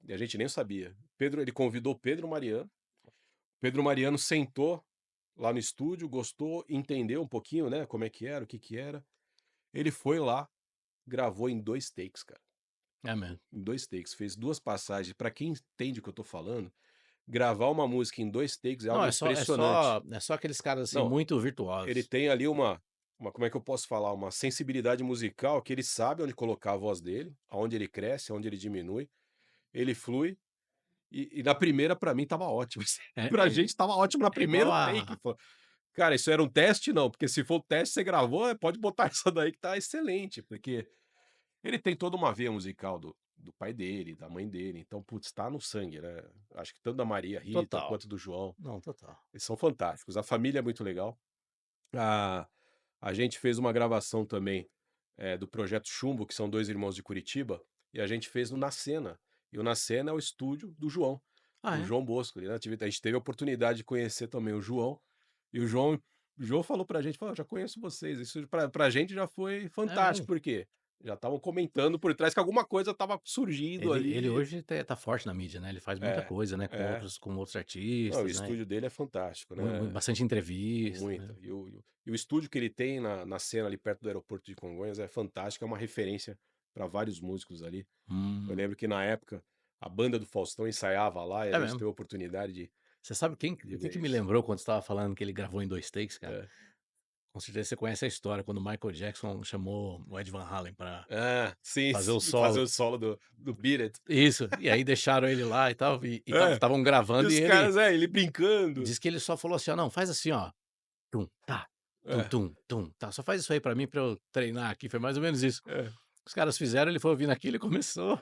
e a gente nem sabia. Ele convidou o Pedro Mariano, Pedro Mariano sentou lá no estúdio, gostou, entendeu um pouquinho, né, como é que era, o que que era. Ele foi lá, gravou em 2 takes, cara, É mesmo. em 2 takes, fez 2 passagens. Pra quem entende o que eu tô falando, gravar uma música em 2 takes é Não, algo impressionante. é só aqueles caras, assim, Não, muito ele virtuosos. tem ali como é que eu posso falar? Uma sensibilidade musical que ele sabe onde colocar a voz dele, aonde ele cresce, aonde ele diminui, ele flui, e na primeira pra mim estava ótimo, assim, É pra é gente estava ótimo na é igual primeiro take, falou: "Cara, isso era um teste? Não, porque se for o teste que você gravou, pode botar essa daí que tá excelente", porque ele tem toda uma veia musical do pai dele, da mãe dele, então, putz, tá no sangue, né. Acho que tanto da Maria Rita total. quanto do João, Não, total. eles são fantásticos, a família é muito legal. A a gente fez uma gravação também, do Projeto Chumbo, que são 2 irmãos de Curitiba, e a gente fez no Na Sena, e o Na Sena é o estúdio Ah, do é? João Bosco, né, a gente teve a oportunidade de conhecer também o João, e o João falou pra gente, falou: "Eu já conheço vocês", isso pra gente já foi É fantástico, mesmo. porque já estavam comentando por trás que alguma coisa estava surgindo Ele ali. hoje tá forte na mídia, né, ele faz muita É, coisa, né, é. com outros Não, o artistas, né, estúdio dele é fantástico, né. bastante entrevista, né. Muita. E o estúdio que ele tem na cena ali perto do aeroporto de Congonhas é fantástico, é uma referência para vários músicos ali. Eu Hum. lembro que na época a banda do Faustão ensaiava lá e a É gente mesmo. teve a oportunidade Você sabe de o que ver que me isso. lembrou quando você estava falando que ele gravou em 2 takes, cara? É. Com certeza você conhece a história, quando o Michael Jackson chamou o Ed Van Halen pra Ah, sim, fazer o sim, fazer solo. o solo do Beat It. Isso, e aí deixaram ele lá e tal, e É, estavam e gravando e os ele caras ele brincando. diz que ele só falou assim: "Ó, não, faz assim, ó, tum, tá, tum, É, tum, tum, tá, só faz isso aí pra mim, pra eu treinar aqui", foi mais ou menos isso. é. Os caras fizeram, ele foi ouvindo aquilo e começou,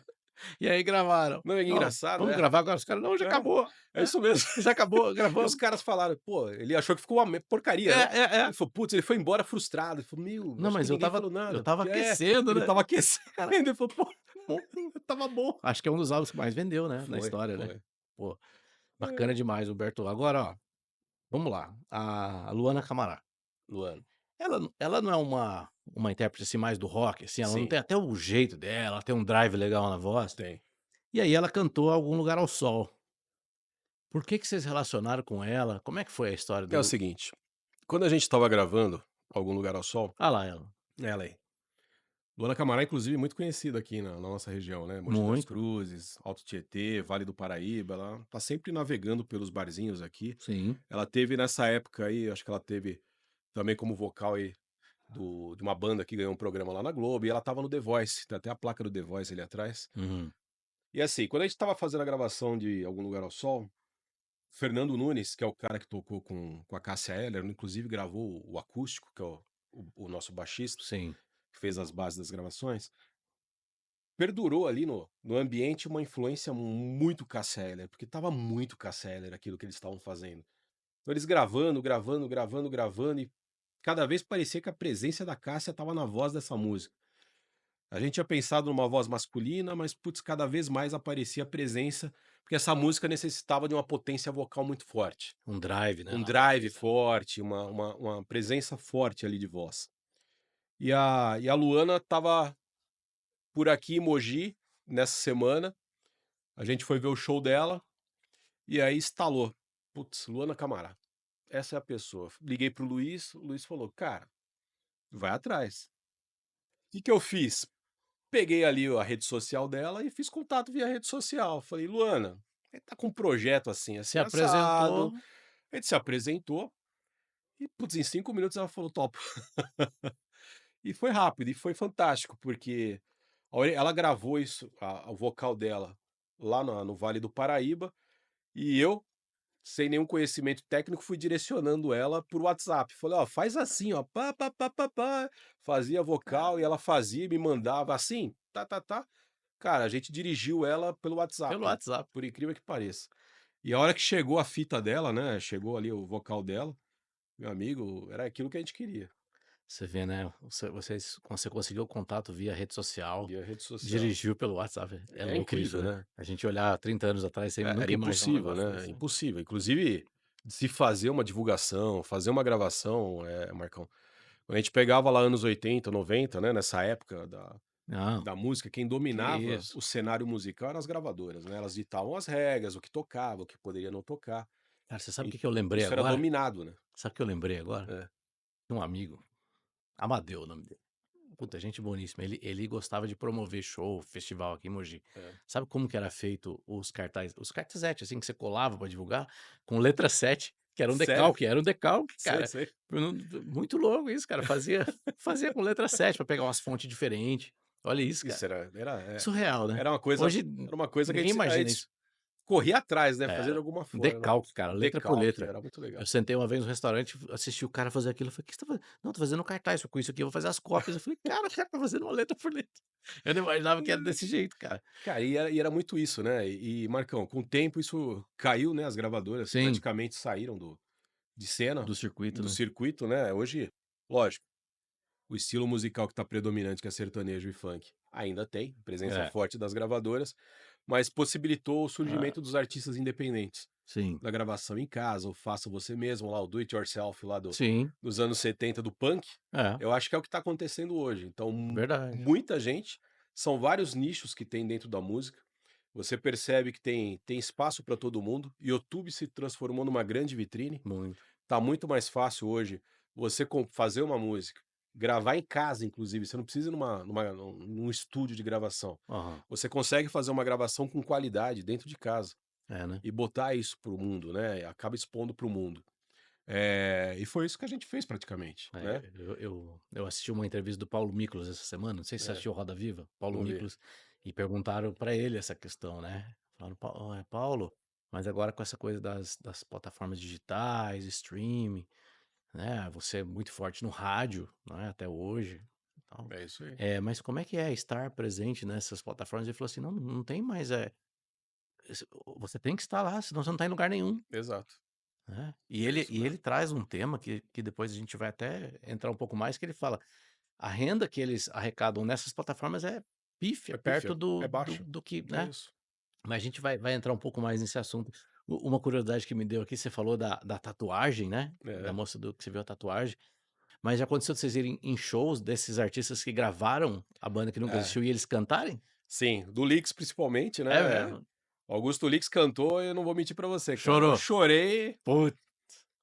e aí gravaram. Não, é "Ó, engraçado, vamos gravar agora", os caras: "Não, já é, acabou, é isso mesmo. já acabou, E os gravamos". caras falaram: "Pô", ele achou que ficou uma É, porcaria, né. é, é. Ele falou: "Putz", ele foi embora frustrado, ele falou: "Meu, Não, acho que mas ninguém falou eu nada". estava aquecendo, Ele né. estava aquecendo, Cara, ele falou: "Pô, bom, estava bom". acho que é um dos álbuns que mais vendeu, né, na Foi, história, né. foi. Pô, bacana É. demais, Humberto. Agora, ó, vamos lá, a Luana Camará, Luana. ela não é uma intérprete, assim, mais do rock, assim, ela não Sim, tem até o jeito dela, ela tem um drive legal na voz, tem. e aí ela cantou Algum Lugar ao Sol. Por que que vocês relacionaram com ela? Como é que foi a história É o do seguinte, quando a gente estava gravando Algum Lugar ao Sol, ah lá ela, ela aí, Luana Camará inclusive muito conhecida aqui na nossa região, né, Mogi das muito, Cruzes, Alto Tietê, Vale do Paraíba, ela tá sempre navegando pelos barzinhos aqui. sim. Ela teve nessa época aí, acho que ela teve também como vocal aí de uma banda que ganhou um programa lá na Globo, e ela estava no The Voice, tem até a placa do The Voice ali atrás. Uhum. E assim, quando a gente estava fazendo a gravação de Algum Lugar ao Sol, Fernando Nunes, que é o cara que tocou com a Cássia Eller, inclusive gravou o acústico, que é o nosso baixista, Sim. que fez as bases das gravações, perdurou ali no ambiente uma influência muito Cássia Eller, porque estava muito Cássia Eller aquilo que eles estavam fazendo. Então eles gravando, gravando, gravando, gravando, e cada vez parecia que a presença da Cássia estava na voz dessa música. A gente tinha pensado numa voz masculina, mas, putz, cada vez mais aparecia a presença, porque essa música necessitava de uma potência vocal muito forte. Um drive, né, Um na drive voz. forte, uma presença forte ali de voz. E a Luana estava por aqui em Mogi, nessa semana, a gente foi ver o show dela, e aí estalou. Putz, Luana Camará, essa é a pessoa. Liguei pro Luiz, o Luiz falou: "Cara, vai atrás". O que que eu fiz? Peguei ali a rede social dela e fiz contato via rede social. Falei: "Luana, a gente tá com um projeto assim, Se assim, assado". apresentou, A gente se apresentou e, putz, em 5 minutos ela falou: "Topo". E foi rápido e foi fantástico, porque ela gravou isso, o vocal dela, lá no Vale do Paraíba, e eu, sem nenhum conhecimento técnico, fui direcionando ela por WhatsApp. Falei: "Ó, faz assim, ó, pá, pá, pá, pá, pá", fazia vocal e ela fazia e me mandava assim, tá, tá, tá. Cara, a gente dirigiu ela pelo pelo WhatsApp, WhatsApp. por incrível que pareça. E a hora que chegou a fita dela, né, chegou ali o vocal dela, meu amigo, era aquilo que a gente queria, Você vê, né, você conseguiu o contato via rede social, via rede social. dirigiu pelo WhatsApp, é É louco isso, incrível, né. né. A gente olhar 30 anos atrás, você Era nunca imaginar um impossível, negócio né, desse, né. impossível. Inclusive, de se fazer uma divulgação, fazer uma gravação, Marcão, quando a gente pegava lá anos 80, 90, né, nessa época Não, da música, quem que dominava isso. o cenário musical eram as gravadoras, né, elas ditavam as regras, o que tocava, o que poderia não tocar, Cara, você sabe o e que que eu lembrei isso era agora? dominado, né. Sabe o que eu lembrei agora? É. Um amigo, Amadeu o nome dele. Puta, gente boníssima. Ele gostava de promover show, festival aqui em Mogi. É. Sabe como que era feito os cartazetes, assim, que você colava pra divulgar? Com letra 7, que Sério? era um decalque, Sei, cara. sei. Eu não muito louco isso, cara. Fazia com letra 7 pra pegar umas fontes diferentes. Olha isso, cara. Isso Surreal, né. era uma coisa Hoje era uma coisa que ninguém a imagina gente isso. corria atrás, né, fazer de Era. alguma Um forma. decalque, cara, letra por Decalque, letra. era muito Eu legal. sentei uma vez no restaurante, assisti o cara fazer aquilo, eu falei: "O que você tá fazendo?" "Não, tô fazendo um cartaz com isso aqui, eu vou fazer as cópias." Eu falei: "Cara, o cara tá fazendo uma letra por letra." Eu não imaginava que era desse jeito, cara. Cara, e era muito isso, né, Marcão, com o tempo isso caiu, né, as gravadoras Sim, praticamente saíram de cena, do circuito, do né. circuito, né, hoje, lógico, o estilo musical que tá predominante, que é sertanejo e funk, ainda tem presença É. forte das gravadoras, mas possibilitou o Ah, surgimento dos artistas independentes, sim. da gravação em casa, o faça você mesmo lá, o do it yourself lá Sim, dos anos 70 do punk, é, eu acho que é o que tá acontecendo hoje. Então, verdade. muita gente, são vários nichos que tem dentro da música, você percebe que tem espaço para todo mundo, YouTube se transformou numa grande vitrine, Muito. tá muito mais fácil hoje você fazer uma música, gravar em casa inclusive, você não precisa ir num estúdio de gravação. Aham. Você consegue fazer uma gravação com qualidade dentro de casa, É, né. e botar isso para o mundo, né, acaba expondo para o mundo. E foi isso que a gente fez praticamente, né. É, eu assisti uma entrevista do Paulo Miklos essa semana, não sei se você É, assistiu Roda Viva, Paulo não vi. Miklos, e perguntaram pra ele essa questão, né, falaram: Paulo, mas agora com essa coisa das plataformas digitais, streaming, né, você é muito forte no rádio, né, até hoje, e tal. É isso aí. Mas como é que é estar presente nessas plataformas? Ele falou assim: "Não, não tem mais, você tem que estar lá, senão você não está em lugar nenhum." Exato, Né. é isso E ele mesmo. traz um tema que depois a gente vai até entrar um pouco mais, que ele fala: a renda que eles arrecadam nessas plataformas é pífia É perto pífia, do é do baixo, do que, é né. isso. Mas a gente vai entrar um pouco mais nesse assunto. Uma curiosidade que me deu aqui, você falou da tatuagem, né, da É, moça do que você viu a tatuagem, mas já aconteceu de vocês irem em shows desses artistas que gravaram a banda que nunca é. existiu e eles cantarem? Sim, do Lix principalmente, É né, mesmo? Augusto Lix cantou, eu não vou mentir pra você, cara, eu Chorou? chorei, Putz.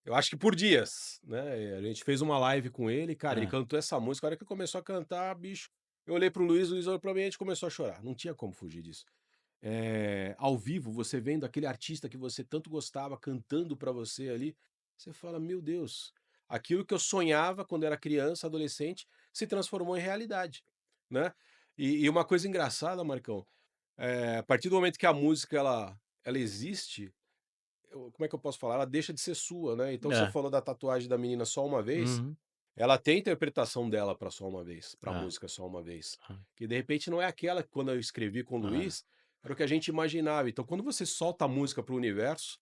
eu acho que por dias, né, a gente fez uma live com ele, cara, ele Hã. cantou essa música, a hora que começou a cantar, bicho, eu olhei para o Luiz olhou pra mim, a gente começou a chorar, não tinha como fugir disso. Ao vivo, você vendo aquele artista que você tanto gostava cantando pra você ali, você fala: "Meu Deus". aquilo que eu sonhava quando era criança, adolescente, se transformou em realidade, né. E uma coisa engraçada, Marcão, a partir do momento que a música ela existe, como é que eu posso falar? Ela deixa de ser sua, né. Então você É. falou da tatuagem da menina Só Uma Vez, Uhum. ela tem a interpretação dela para Só Uma Vez, pra É. música Só Uma Vez, É. que de repente não é aquela que quando eu escrevi com o É. Luiz, era o que a gente imaginava. Então quando você solta a música para o universo,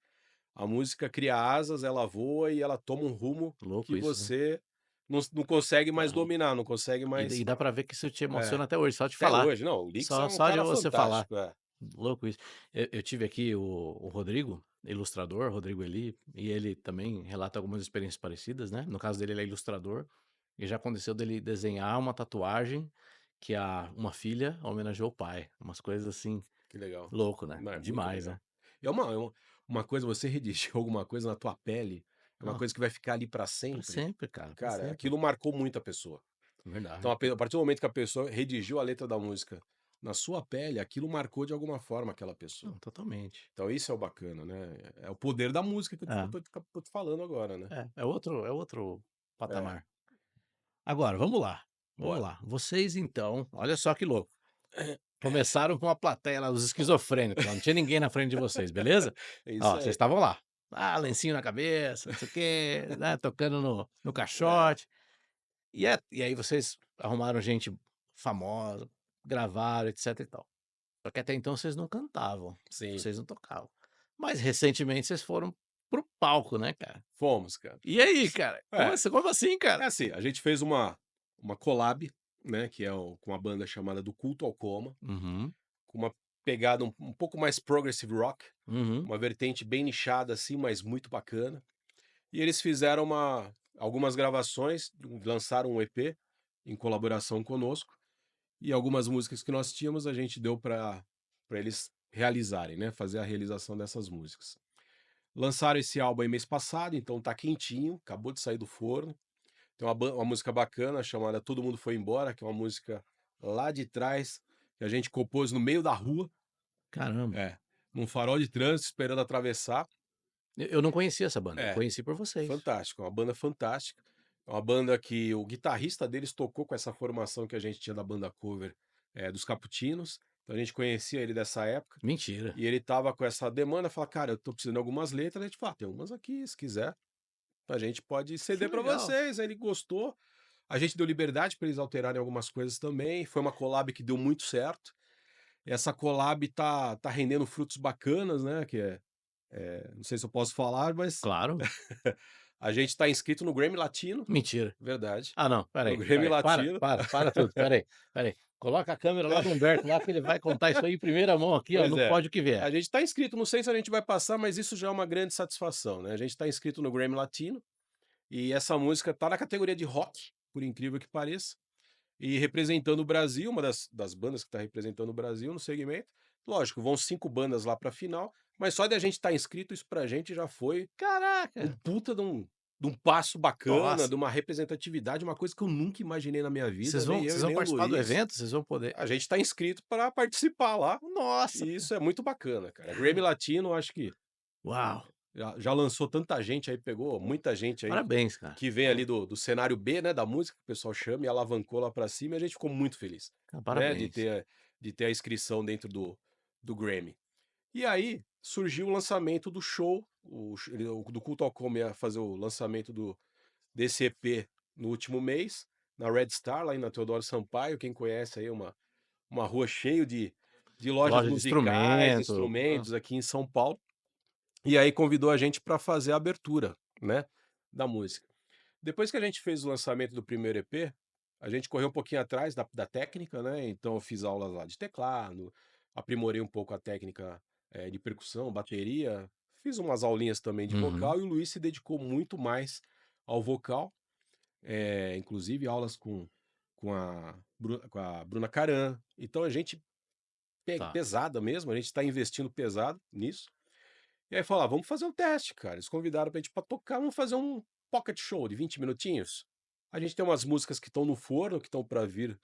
a música cria asas, ela voa e ela toma um rumo que Louco isso, né. você não consegue mais É. dominar, não consegue E mais dá pra ver que isso te é, emociona até hoje, só de até falar. hoje. Não, o Lix é Só um só de cara você falar. fantástico, é. Louco isso. Eu tive aqui o Rodrigo, ilustrador, Rodrigo Eli, e ele também relata algumas experiências parecidas, né. No caso dele, ele é ilustrador, e já aconteceu dele desenhar uma tatuagem que uma filha homenageou o pai. Umas coisas assim, Que legal. louco, né. Não, é muito Demais, legal. né. E uma coisa, você redigir alguma coisa na tua pele, é uma Não, coisa que vai ficar ali pra pra sempre. sempre, cara, pra Cara, sempre. aquilo marcou muito a pessoa. Então, Verdade. a partir do momento que a pessoa redigiu a letra da música na sua pele, aquilo marcou de alguma forma aquela pessoa. Não, totalmente. Então isso é o bacana, né, é o poder da música que eu É, tô te falando agora, né. é outro É, patamar. Agora, vamos lá, vamos bora. lá. Vocês então, olha só que louco, começaram com uma plateia lá, os esquizofrênicos lá, não tinha ninguém na frente de vocês, beleza? É Ó, isso vocês aí. estavam lá, lencinho na cabeça, não sei o quê, né, tocando no caixote, e aí vocês arrumaram gente famosa, gravaram, etc e tal. Só que até então vocês não cantavam, Sim, vocês não tocavam. Mas recentemente vocês foram para o palco, né, cara. fomos, cara. E aí, cara, É, como assim, é cara? assim, a gente fez uma collab, né, que é com uma banda chamada Do Culto ao Coma, Uhum, com uma pegada um pouco mais progressive rock, uhum. uma vertente bem nichada, assim, mas muito bacana. E eles fizeram algumas gravações, lançaram um EP em colaboração conosco, e algumas músicas que nós tínhamos a gente deu para eles realizarem, né, fazer a realização dessas músicas. Lançaram esse álbum aí mês passado, então tá quentinho, acabou de sair do forno. Tem uma música bacana chamada Todo Mundo Foi Embora, que é uma música lá de trás, que a gente compôs no meio da rua, Caramba. é, num farol de trânsito esperando atravessar. Eu não conhecia essa banda, eu É, conheci por vocês. fantástico, é uma banda fantástica. É uma banda que o guitarrista deles tocou com essa formação que a gente tinha da banda cover, dos Caputinos, então a gente conhecia ele dessa época, Mentira. e ele estava com essa demanda, falou: "Cara, eu tô precisando de algumas letras", a gente falou: "Ah, tem umas aqui, se quiser, a gente pode Que ceder para legal. vocês". Aí ele gostou, a gente deu liberdade para eles alterarem algumas coisas também, foi uma collab que deu muito certo. Essa collab tá rendendo frutos bacanas, né, que não sei se eu posso falar, mas Claro. a gente tá inscrito no Grammy Latino, Mentira. verdade, Ah, não, espera no aí, Grammy Latino. para tudo, espera aí. Coloca a câmera lá do Humberto lá que ele vai contar isso aí em primeira mão aqui, ó, Pois no é, Pode O Que Vier. a gente tá inscrito, não sei se a gente vai passar, mas isso já é uma grande satisfação, né, a gente tá inscrito no Grammy Latino, e essa música tá na categoria de rock, por incrível que pareça. E representando o Brasil, uma das bandas que está representando o Brasil no segmento. Lógico, vão 5 bandas lá para a final, mas só de a gente estar inscrito, isso pra gente já foi um Caraca! puta de um passo bacana, Nossa, de uma representatividade, uma coisa que eu nunca imaginei na minha vida, vocês nem vão eu vocês e vão nem o participar do Luiz. evento? Vocês vão poder A gente está inscrito para participar lá, nossa, e cara. isso é muito bacana, cara. Grammy Cara, Latino, acho que uau, já lançou tanta gente aí, pegou muita gente aí parabéns, cara. que vem ali do cenário B, né, da música, que o pessoal chama, e alavancou lá pra cima, e a gente ficou muito feliz, Cara, né, parabéns. de ter a inscrição dentro do Grammy. E aí, surgiu o lançamento do show, o do Culto ao Como ia fazer o lançamento desse EP no último mês, na Red Star, lá na Teodoro Sampaio, quem conhece aí, uma rua cheio de lojas Loja de musicais, de instrumento, instrumentos aqui em São Paulo, e aí convidou a gente para fazer a abertura, né, da música. Depois que a gente fez o lançamento do primeiro EP, a gente correu um pouquinho atrás da técnica, né, então eu fiz aulas lá de teclado, aprimorei um pouco a técnica, de percussão, bateria, fiz umas aulinhas também de uhum, vocal, e o Luiz se dedicou muito mais ao vocal, inclusive aulas com a Bruna Caran. Então a gente tá. pesada mesmo, a gente está investindo pesado nisso. E aí falou: "Ah, vamos fazer um teste, cara". Eles convidaram pra gente pra tocar, vamos fazer um pocket show de 20 minutinhos. A gente tem umas músicas que estão no forno, que estão para vir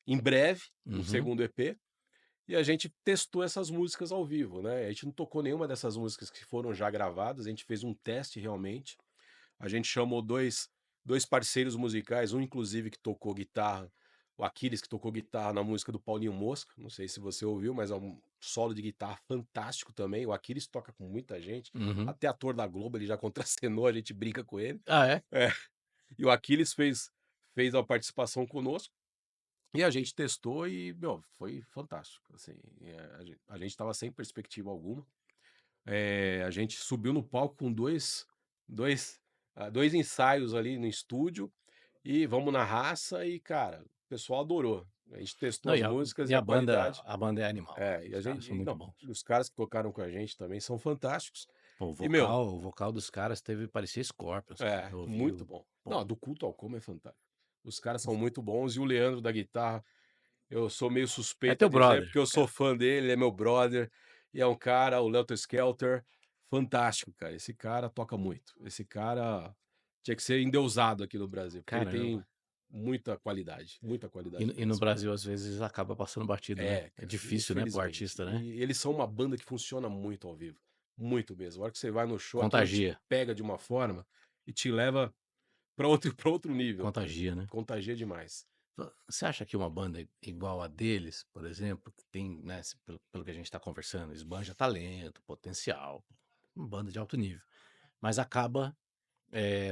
em breve, um Uhum, segundo EP, e a gente testou essas músicas ao vivo, né. A gente não tocou nenhuma dessas músicas que foram já gravadas, a gente fez um teste realmente. A gente chamou 2 parceiros musicais, um inclusive que tocou guitarra, o Aquiles que tocou guitarra na música do Paulinho Mosca, não sei se você ouviu, mas é um solo de guitarra fantástico também, o Aquiles toca com muita gente, Uhum. até ator da Globo ele já contracenou, a gente brinca com ele. Ah, é? É, e o Aquiles fez uma participação conosco, e a gente testou e, meu, foi fantástico, assim, a gente estava sem perspectiva alguma, a gente subiu no palco com dois 2 ensaios ali no estúdio, e vamos na raça e, cara, o pessoal adorou. A gente testou Não, as músicas e e a qualidade a banda é animal, cara. e a Os caras gente são muito não, bons. os caras que tocaram com a gente também são fantásticos. Pô, E, meu, o vocal dos caras parecia Scorpions, cara. Eu ouvi muito o bom. Não, pô, a do Culto ao Como é fantástico. Os caras são muito bons e o Leandro da guitarra, eu sou meio é suspeito a teu dizer, brother, porque eu sou cara. fã dele, ele é meu brother, e é um cara, o Helter Skelter, fantástico, cara. Esse cara toca muito. Esse cara tinha que ser endeusado aqui no Brasil, porque ele Caramba. tem muita qualidade E no mesmo. Brasil, às vezes, acaba passando batido, né. É, É cara, difícil, né, pro infelizmente. artista, né. E eles são uma banda que funciona muito ao vivo, muito mesmo. A hora que você vai no show, aquilo te Contagia, pega de uma forma e te leva para outro para outro nível, cara. contagia, né. Contagia demais. Você acha que uma banda igual a deles, por exemplo, que tem, né, pelo que a gente tá conversando, esbanja talento, potencial, uma banda de alto nível, mas acaba,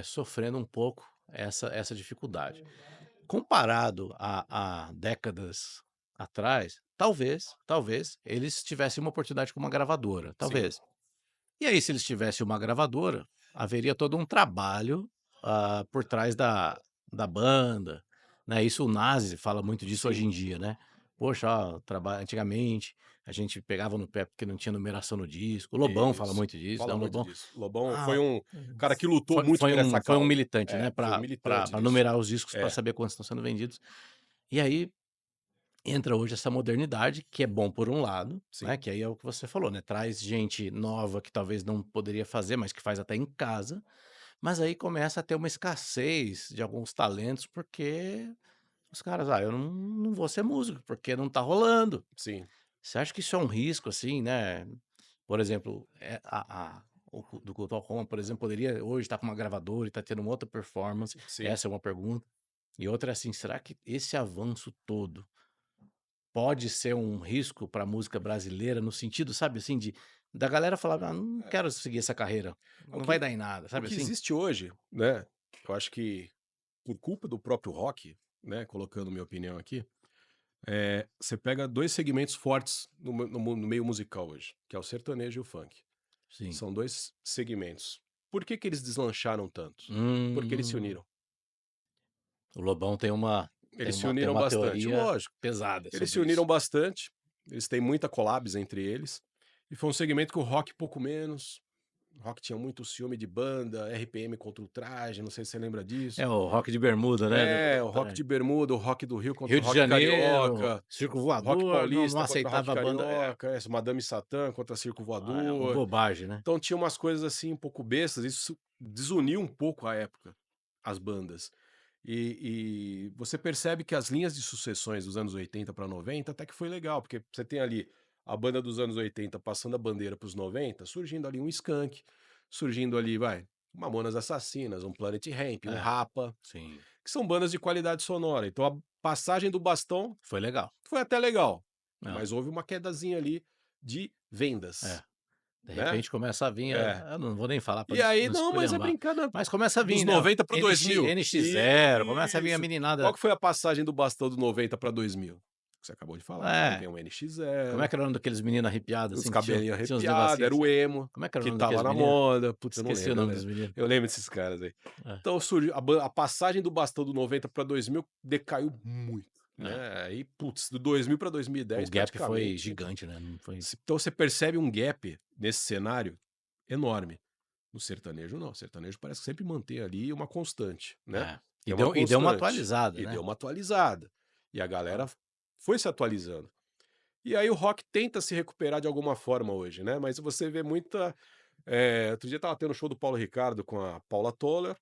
sofrendo um pouco essa dificuldade. Comparado a décadas atrás, talvez eles tivessem uma oportunidade com uma gravadora, Sim, talvez. E aí, se eles tivessem uma gravadora, haveria todo um trabalho, por trás da banda, né, isso o Nazi fala muito disso hoje sim. em dia, né. "Poxa, ó, antigamente a gente pegava no pé porque não tinha numeração no disco", o Lobão fala Isso. muito disso, né, Fala o muito Lobão disso. Lobão foi ah, um cara que lutou muito por essa foi um causa. militante, né, É, foi um militante pra disso. numerar os discos para É, saber quantos estão sendo vendidos. E aí entra hoje essa modernidade, que é bom por um lado, sim. né, que aí é o que você falou, né, traz gente nova que talvez não poderia fazer, mas que faz até em casa, mas aí começa a ter uma escassez de alguns talentos, porque os caras: "Ah, eu não vou ser músico, porque não tá rolando". Sim, Você acha que isso é um risco, assim, né? Por exemplo, do Culto ao Roma, por exemplo, poderia hoje estar com uma gravadora e tá tendo uma outra performance? sim. Essa é uma pergunta. E outra é assim, será que esse avanço todo pode ser um risco para a música brasileira no sentido, sabe, assim, de da galera falar: "Ah, não É, quero seguir essa carreira, o não vai que dar em nada", o sabe que assim? existe hoje, né, eu acho que por culpa do próprio rock, né, colocando minha opinião aqui, você pega 2 segmentos fortes no meio musical hoje, que é o sertanejo e o funk. Sim. São 2 segmentos. Por que que eles deslancharam tanto? Porque eles se Hum, uniram. o Lobão Eles se tem uniram uma bastante, teoria lógico. pesada Eles se sobre uniram isso. bastante, eles têm muita collabs entre eles, e foi um segmento que o rock pouco menos. O rock tinha muito ciúme de banda, RPM contra o traje, não sei se você lembra disso. É o Rock de Bermuda, né, É, o rock de bermuda, o rock do Rio contra Rio o de rock Janeiro, carioca, Circo o rock Voador, não paulista contra rock aceitava a banda carioca, Madame Satã contra Circo uma Voador. bobagem, né. Então tinha umas coisas assim um pouco bestas, isso desuniu um pouco a época, as bandas. E você percebe que as linhas de sucessões dos anos 80 para 90 até que foi legal, porque você tem ali a banda dos anos 80 passando a bandeira para os 90, surgindo ali um Skank, surgindo ali, vai, Mamonas Assassinas, um Planet Hemp, um É, Rapa, sim, que são bandas de qualidade sonora. Então a passagem do bastão foi legal. foi até legal, Hã, mas houve uma quedazinha ali de é. vendas, De né? repente começa a vir, É. eu não vou nem falar pra E aí não não, mas é esculhambar, brincar mas começa a dos vir, né, 90 para o 2000. NX Zero, começa a vir a Isso. Qual meninada que foi a passagem do bastão do 90 para 2000? Você acabou de falar. Aí é, vem o NX como é Zero, que era o nome daqueles meninos arrepiados, os assim, que cabelinhos tinha uns arrepiados, negocinhos era o assim? emo, Como é que era o que nome estava daqueles na meninos? moda. Putz, eu não Esqueci o lembro, eu nome dos lembro. meninos. Eu lembro desses caras aí. É, Então surgiu a passagem do bastão do 90 para 2000 decaiu muito, é. né? Aí, putz, do 2000 para O 2010 gap foi praticamente. gigante, né, não foi Então você percebe um gap nesse cenário enorme. No sertanejo não, o sertanejo parece que sempre mantém ali uma constante, né. é. Tem uma E deu uma constante, atualizada, e né. deu uma atualizada, e a galera Hã. foi se atualizando. E aí o rock tenta se recuperar de alguma forma hoje, né, mas você vê muita outro dia estava tendo o show do Paulo Ricardo com a Paula Toller,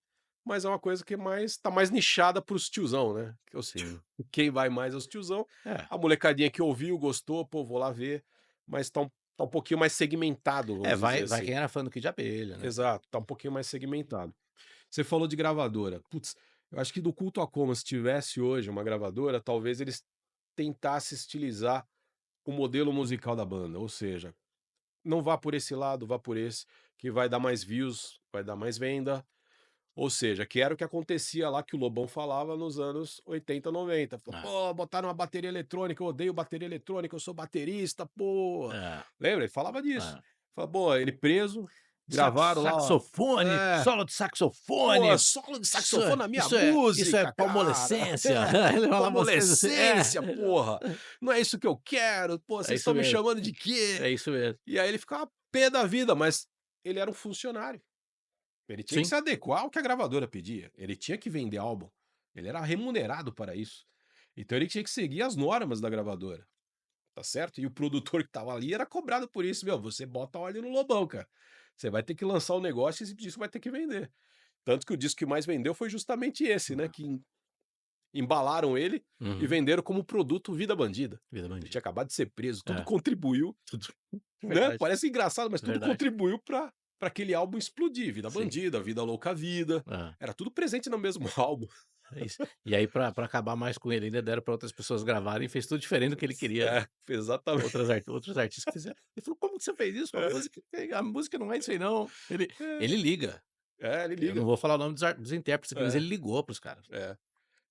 mas é uma coisa que tá mais nichada para os tiozão, né, que os tio Sim. quem vai mais é os tiozão, É. a molecadinha que ouviu, gostou, pô, vou lá ver, mas tá um pouquinho mais segmentado, vamos É, dizer vai assim. quem era fã do Kid de Abelha, né. Exato, tá um pouquinho mais segmentado. Você falou de gravadora. Putz, eu acho que do Culto à Coma, se tivesse hoje uma gravadora, talvez eles tentassem estilizar o modelo musical da banda, ou seja, não vá por esse lado, vá por esse, que vai dar mais views, vai dar mais venda. Ou seja, que era o que acontecia lá que o Lobão falava nos anos 80, 90. Falou: É, "Pô, botaram uma bateria eletrônica, eu odeio bateria eletrônica, eu sou baterista, pô". é, Lembra? Ele falava disso. é. Fala: "Pô, ele preso, gravaram lá ó, Saxofone, é, solo de pô, saxofone, solo de saxofone na minha isso é música, cara. palmolescência. Ele falava umas coisas assim. Palmolescência, porra. Não é isso que eu quero. Pô, É vocês isso estão me mesmo, chamando de quê?". é isso mesmo. E aí ele ficava pé da vida, mas ele era um funcionário. Ele tinha que Sim, se adequar ao que a gravadora pedia, ele tinha que vender álbum, ele era remunerado para isso. Então ele tinha que seguir as normas da gravadora, tá certo? E o produtor que estava ali era cobrado por isso: "Meu, você bota a ordem no Lobão, cara. Você vai ter que lançar o negócio e esse disco vai ter que vender". Tanto que o disco que mais vendeu foi justamente esse, né, que embalaram ele e uhum. venderam como produto Vida Bandida. Vida Ele tinha bandida. acabado de ser preso, tudo É, contribuiu, tudo né, verdade, parece engraçado, mas tudo verdade. contribuiu para aquele álbum explodir, Vida Sim, Bandida, Vida Louca Vida, é, era tudo presente no mesmo álbum. é isso. E aí pra acabar mais com ele ainda deram pra outras pessoas gravarem e fez tudo diferente do que ele queria, né. É, exatamente. Outros artistas que fizeram. Ele falou: "Como que você fez isso com a É, música? A música não é isso aí não". Ele liga. ele Eu não liga. vou falar o nome dos intérpretes aqui, mas É, ele ligou para os caras. é,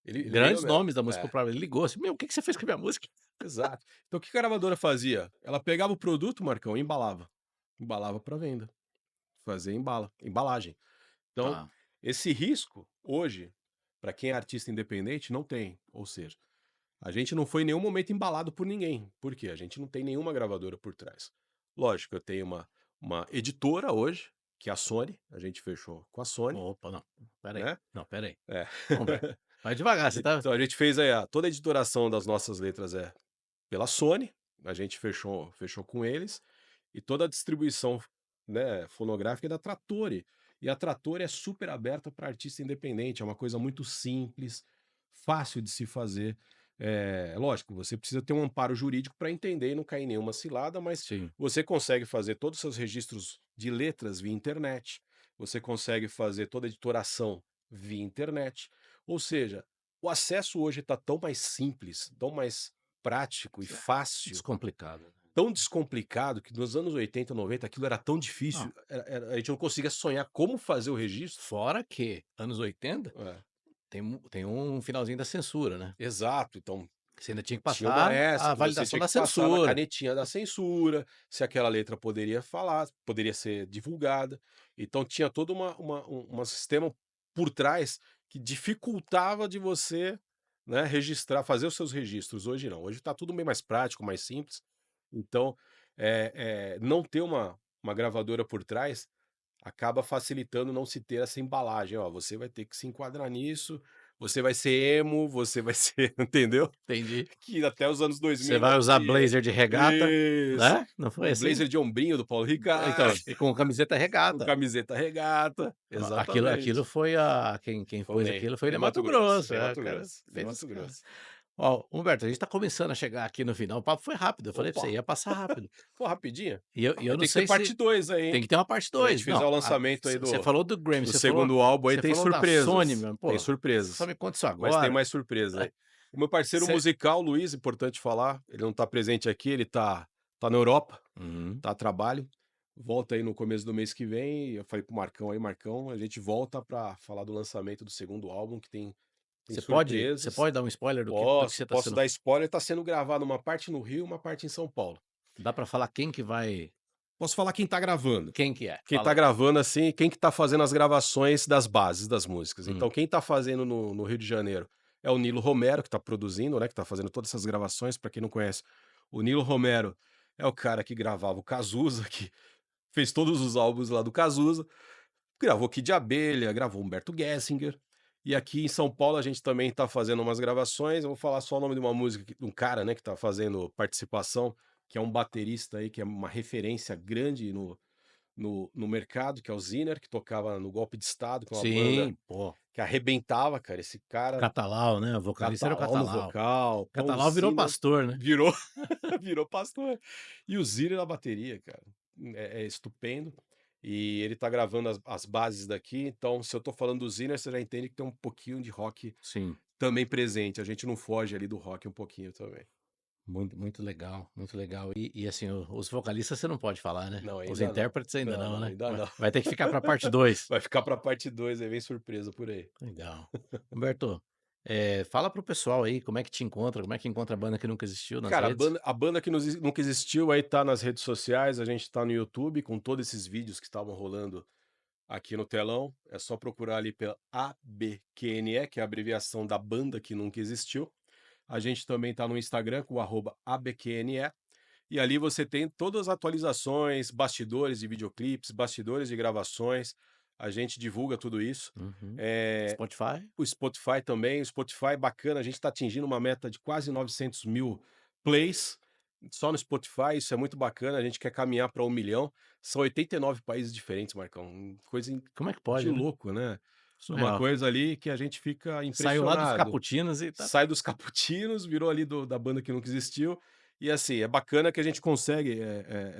ele liga Grandes mesmo. nomes da música É, popular, ele ligou assim: "Meu, o que que você fez com a minha música?" exato. Então o que que a gravadora fazia? Ela pegava o produto, Marcão, e embalava. Embalava para venda, fazia embalagem. Então, Ah, esse risco, hoje, para quem é artista independente, não tem. Ou seja, a gente não foi em nenhum momento embalado por ninguém. Por quê? A gente não tem nenhuma gravadora por trás. Lógico, eu tenho uma editora hoje, que é a Sony, a gente fechou com a Sony, opa, não, espera aí. né? Não, espera aí. É. Humberto, vai devagar, você tá Então a gente fez aí toda a editoração das nossas letras é pela Sony, a gente fechou com eles, e toda a distribuição, né, fonográfica é da Trattori. E a Trattori é super aberta para artista independente, é uma coisa muito simples, fácil de se fazer. Lógico, você precisa ter um amparo jurídico para entender e não cair em nenhuma cilada, mas sim, você consegue fazer todos os seus registros de letras via internet, você consegue fazer toda a editoração via internet. Ou seja, o acesso hoje está tão mais simples, tão mais prático e fácil, descomplicado. tão descomplicado, que nos anos 80, 90 aquilo era tão Não, difícil, a gente não conseguia sonhar como fazer o registro. fora que anos 80 É, tem um finalzinho da censura, né. exato, então Você ainda tinha que tinha uma passar essa a que você validação tinha da que passar na censura. canetinha da censura, se aquela letra poderia falar, poderia ser divulgada. Então tinha todo uma sistema por trás que dificultava de você, né, registrar, fazer os seus registros. Hoje não, hoje está tudo bem mais prático, mais simples. Então, não ter uma gravadora por trás acaba facilitando não se ter essa embalagem. Ó, você vai ter que se enquadrar nisso, você vai ser emo, você vai ser, entendeu? Entendi. Que até os anos 2000 Você ainda vai usar tinha. blazer de regata, Isso. né, não foi O assim? blazer de ombrinho do Paulo Ricardo, Então, e com camiseta com regata. camiseta regata, Aquilo exatamente. foi a quem Foi o pôs Ney, aquilo foi o Ney Ney Matogrosso, Ney o cara Matogrosso, Ney fez os caras. Matogrosso. Ó, Humberto, a gente tá começando a chegar aqui no final, o papo foi rápido, eu falei pra você, Opa, ia passar rápido. pô, rapidinho? E eu Vai não ter que ter sei parte se 2 aí, tem hein? que ter uma parte Quando a gente 2. fizer Não, o lançamento aí você falou do Grammy, do segundo álbum aí, você tem falou da Sony, surpresas, meu, tem pô, só surpresas. me conta isso Mas tem agora. mais surpresa aí. O meu parceiro Você musical, Luiz, importante falar, ele não tá presente aqui, ele tá na Europa, uhum. tá a trabalho. Volta aí no começo do mês que vem. Eu falei pro Marcão aí, Marcão, a gente volta pra falar do lançamento do segundo álbum, que tem Você surpresas. pode dar um spoiler do que Posso, você tá posso sendo dar spoiler, tá sendo gravado uma parte no Rio, uma parte em São Paulo. dá pra falar quem que vai Posso falar quem tá gravando. quem que é? Quem Fala tá aí. gravando, assim, quem que tá fazendo as gravações das bases das músicas. Hum. Então, quem tá fazendo no Rio de Janeiro é o Nilo Romero, que tá produzindo, né, que tá fazendo todas essas gravações. Pra quem não conhece, o Nilo Romero é o cara que gravava o Cazuza, que fez todos os álbuns lá do Cazuza, gravou Kid de Abelha, gravou Humberto Gessinger. E aqui em São Paulo a gente também tá fazendo umas gravações. Eu vou falar só o nome de uma música, de um cara, né, que tá fazendo participação, que é um baterista aí, que é uma referência grande no mercado, que é o Zinner, que tocava no Golpe de Estado, que é uma banda Sim, pô, que arrebentava, cara. Esse cara, Catalau, né, o vocalista era o Catalau no Catalau. vocal, pô, o Catalau virou Zinner pastor, né. virou, virou pastor. E o Zinner na bateria, cara, é estupendo. e ele tá gravando as bases daqui, então se eu tô falando do Zinner, você já entende que tem um pouquinho de rock Sim. também presente, a gente não foge ali do rock um pouquinho também. Muito, muito legal, muito legal. E assim, os vocalistas você não pode falar, né? Não, Os ainda não. intérpretes ainda Não, não, não, né? ainda não. Vai ter que ficar pra parte 2. Vai ficar pra parte 2, aí vem surpresa por aí. Legal. Humberto, fala para o pessoal aí como é que te encontra, como é que encontra a banda que nunca existiu nas Cara, redes? a banda que nunca existiu aí tá nas redes sociais, a gente tá no YouTube com todos esses vídeos que estavam rolando aqui no telão, é só procurar ali pela ABQNE, que é a abreviação da banda que nunca existiu. A gente também tá no Instagram com o @ABQNE, e ali você tem todas as atualizações, bastidores de videoclipes, bastidores de gravações, a gente divulga tudo isso. Uhum. Eh, Spotify? o Spotify também, o Spotify bacana, a gente está atingindo uma meta de quase 900.000 plays, só no Spotify, isso é muito bacana, a gente quer caminhar para 1.000.000, são 89 países diferentes, Marcão, coisa Como é que de pode, né? louco, né. É uma Surreal. coisa ali que a gente fica Saiu lá dos impressionado. Caputinos e tá. Sai dos Caputinos, virou ali da banda que nunca existiu, e assim, é bacana que a gente consegue,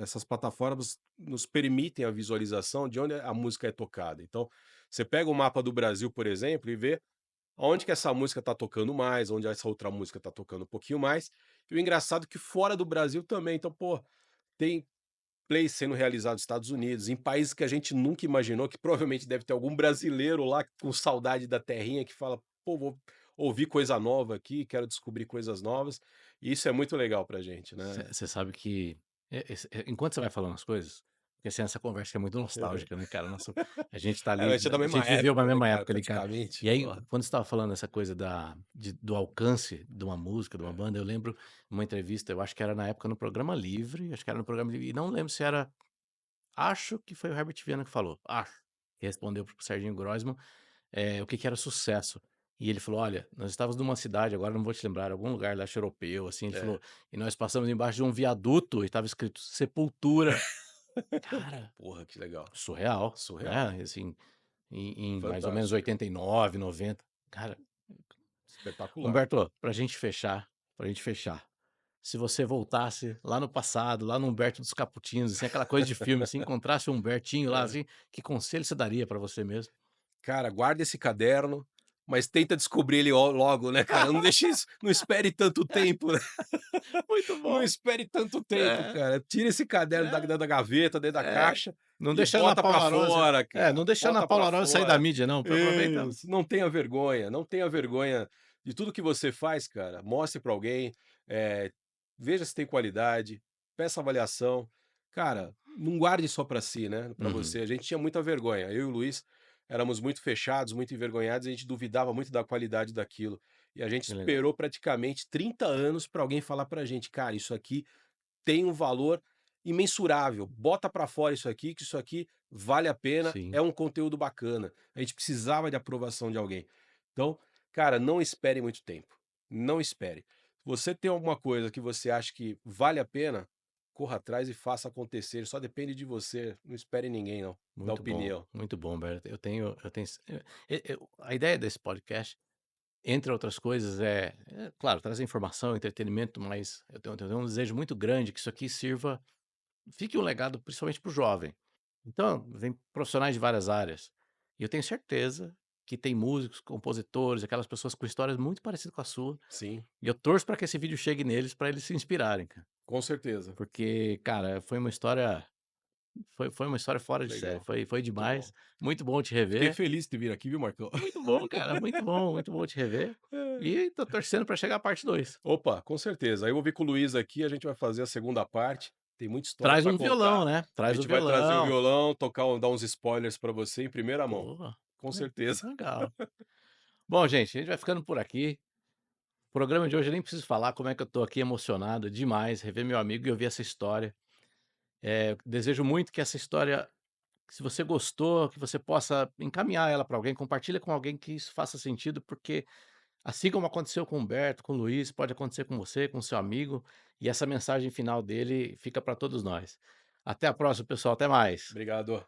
essas plataformas nos permitem a visualização de onde a música é tocada. Então, você pega o mapa do Brasil, por exemplo, e vê onde que essa música tá tocando mais, onde essa outra música tá tocando um pouquinho mais, e o engraçado é que fora do Brasil também, então, pô, tem plays sendo realizados nos Estados Unidos, em países que a gente nunca imaginou, que provavelmente deve ter algum brasileiro lá com saudade da terrinha que fala: "Pô, vou ouvir coisa nova aqui, quero descobrir coisas novas", e isso é muito legal pra gente, né. Você sabe que, enquanto você vai falando as coisas, porque assim, essa conversa é muito Aham. nostálgica, né, cara? Nossa, a gente tá É, a ali, gente é da a mesma gente viveu uma época, né, mesma cara, época ali, cara. praticamente. E aí, Porra. quando você estava falando essa coisa do alcance de uma música, de uma É. banda, eu lembro uma entrevista, eu acho que era na época no Programa Livre, acho que era no Programa Livre, e não lembro se era, acho que foi o Herbert Viana que falou, acho, que respondeu pro Serginho Groisman, o que que era sucesso. E ele falou: "Olha, nós estávamos numa cidade, agora não vou te lembrar, algum lugar leste europeu, assim", ele É. falou: "E nós passamos embaixo de um viaduto e estava escrito Sepultura". Cara, Porra, que legal. surreal, Surreal. né, assim, em mais ou menos Fantástico. 89, 90. Cara, Espetacular. Humberto, pra gente fechar, se você voltasse lá no passado, lá no Humberto dos Caputinos, assim, aquela coisa de filme, assim, encontrasse o Humbertinho lá, É. assim, que conselho você daria pra você mesmo? Cara, guarda esse caderno, mas tenta descobrir ele logo, né, cara, não deixe isso, não espere tanto tempo, né. Muito Não bom. espere tanto tempo, É, cara. Tira esse caderno da é. dentro da gaveta, dentro da É, caixa não e deixa a Ana bota pra Paula Arósio fora, não cara. deixa a Ana Bota pra Paula Arósio sair da fora. mídia não, aproveita. Isso. Não tenha vergonha, não tenha vergonha de tudo que você faz, cara. Mostre pra alguém, eh, veja se tem qualidade, peça avaliação. Cara, não guarde só pra si, né, pra Uhum, você. A gente tinha muita vergonha. Eu e o Luiz éramos muito fechados, muito envergonhados, a gente duvidava muito da qualidade daquilo. E a gente que legal. esperou praticamente 30 anos pra alguém falar pra gente: "Cara, isso aqui tem um valor imensurável. Bota pra fora isso aqui, que isso aqui vale a pena, Sim, é um conteúdo bacana". A gente precisava de aprovação de alguém. Então, cara, não espere muito tempo. Não espere. Você tem alguma coisa que você acha que vale a pena, corra atrás e faça acontecer. Só depende de você. Não espere ninguém, não. Dá opinião. muito bom, Berto. Eu tenho a ideia desse podcast, entre outras coisas, claro, trazer informação, entretenimento, mas eu tenho um desejo muito grande que isso aqui sirva, fique um legado principalmente para o jovem. Então, vem profissionais de várias áreas. E eu tenho certeza que tem músicos, compositores, aquelas pessoas com histórias muito parecidas com a sua. Sim, E eu torço para que esse vídeo chegue neles, para eles se inspirarem, cara. com certeza. Porque, cara, foi uma história fora de série. Legal. Foi Muito bom. demais. Muito bom te Fiquei rever. feliz de ter vindo aqui, viu, Marcão? Muito bom, cara. Muito bom te rever. E tô torcendo para chegar a parte 2. Opa, com certeza. Aí eu vou ver com o Luiz aqui, a gente vai fazer a segunda parte. Tem muita história Traz para um violão, contar. né? A Traz o gente vai trazer o violão. violão, dar uns spoilers para você em primeira mão. Boa. Com certeza. Legal. Bom, gente, a gente vai ficando por aqui. O programa de hoje eu nem preciso falar como é que eu tô aqui emocionado demais, rever meu amigo e ouvir essa história. Desejo muito que essa história, se você gostou, que você possa encaminhar ela para alguém, compartilha com alguém que isso faça sentido, porque assim como aconteceu com o Humberto, com o Luiz, pode acontecer com você, com seu amigo, e essa mensagem final dele fica para todos nós. Até a próxima, pessoal. Até mais. Obrigado.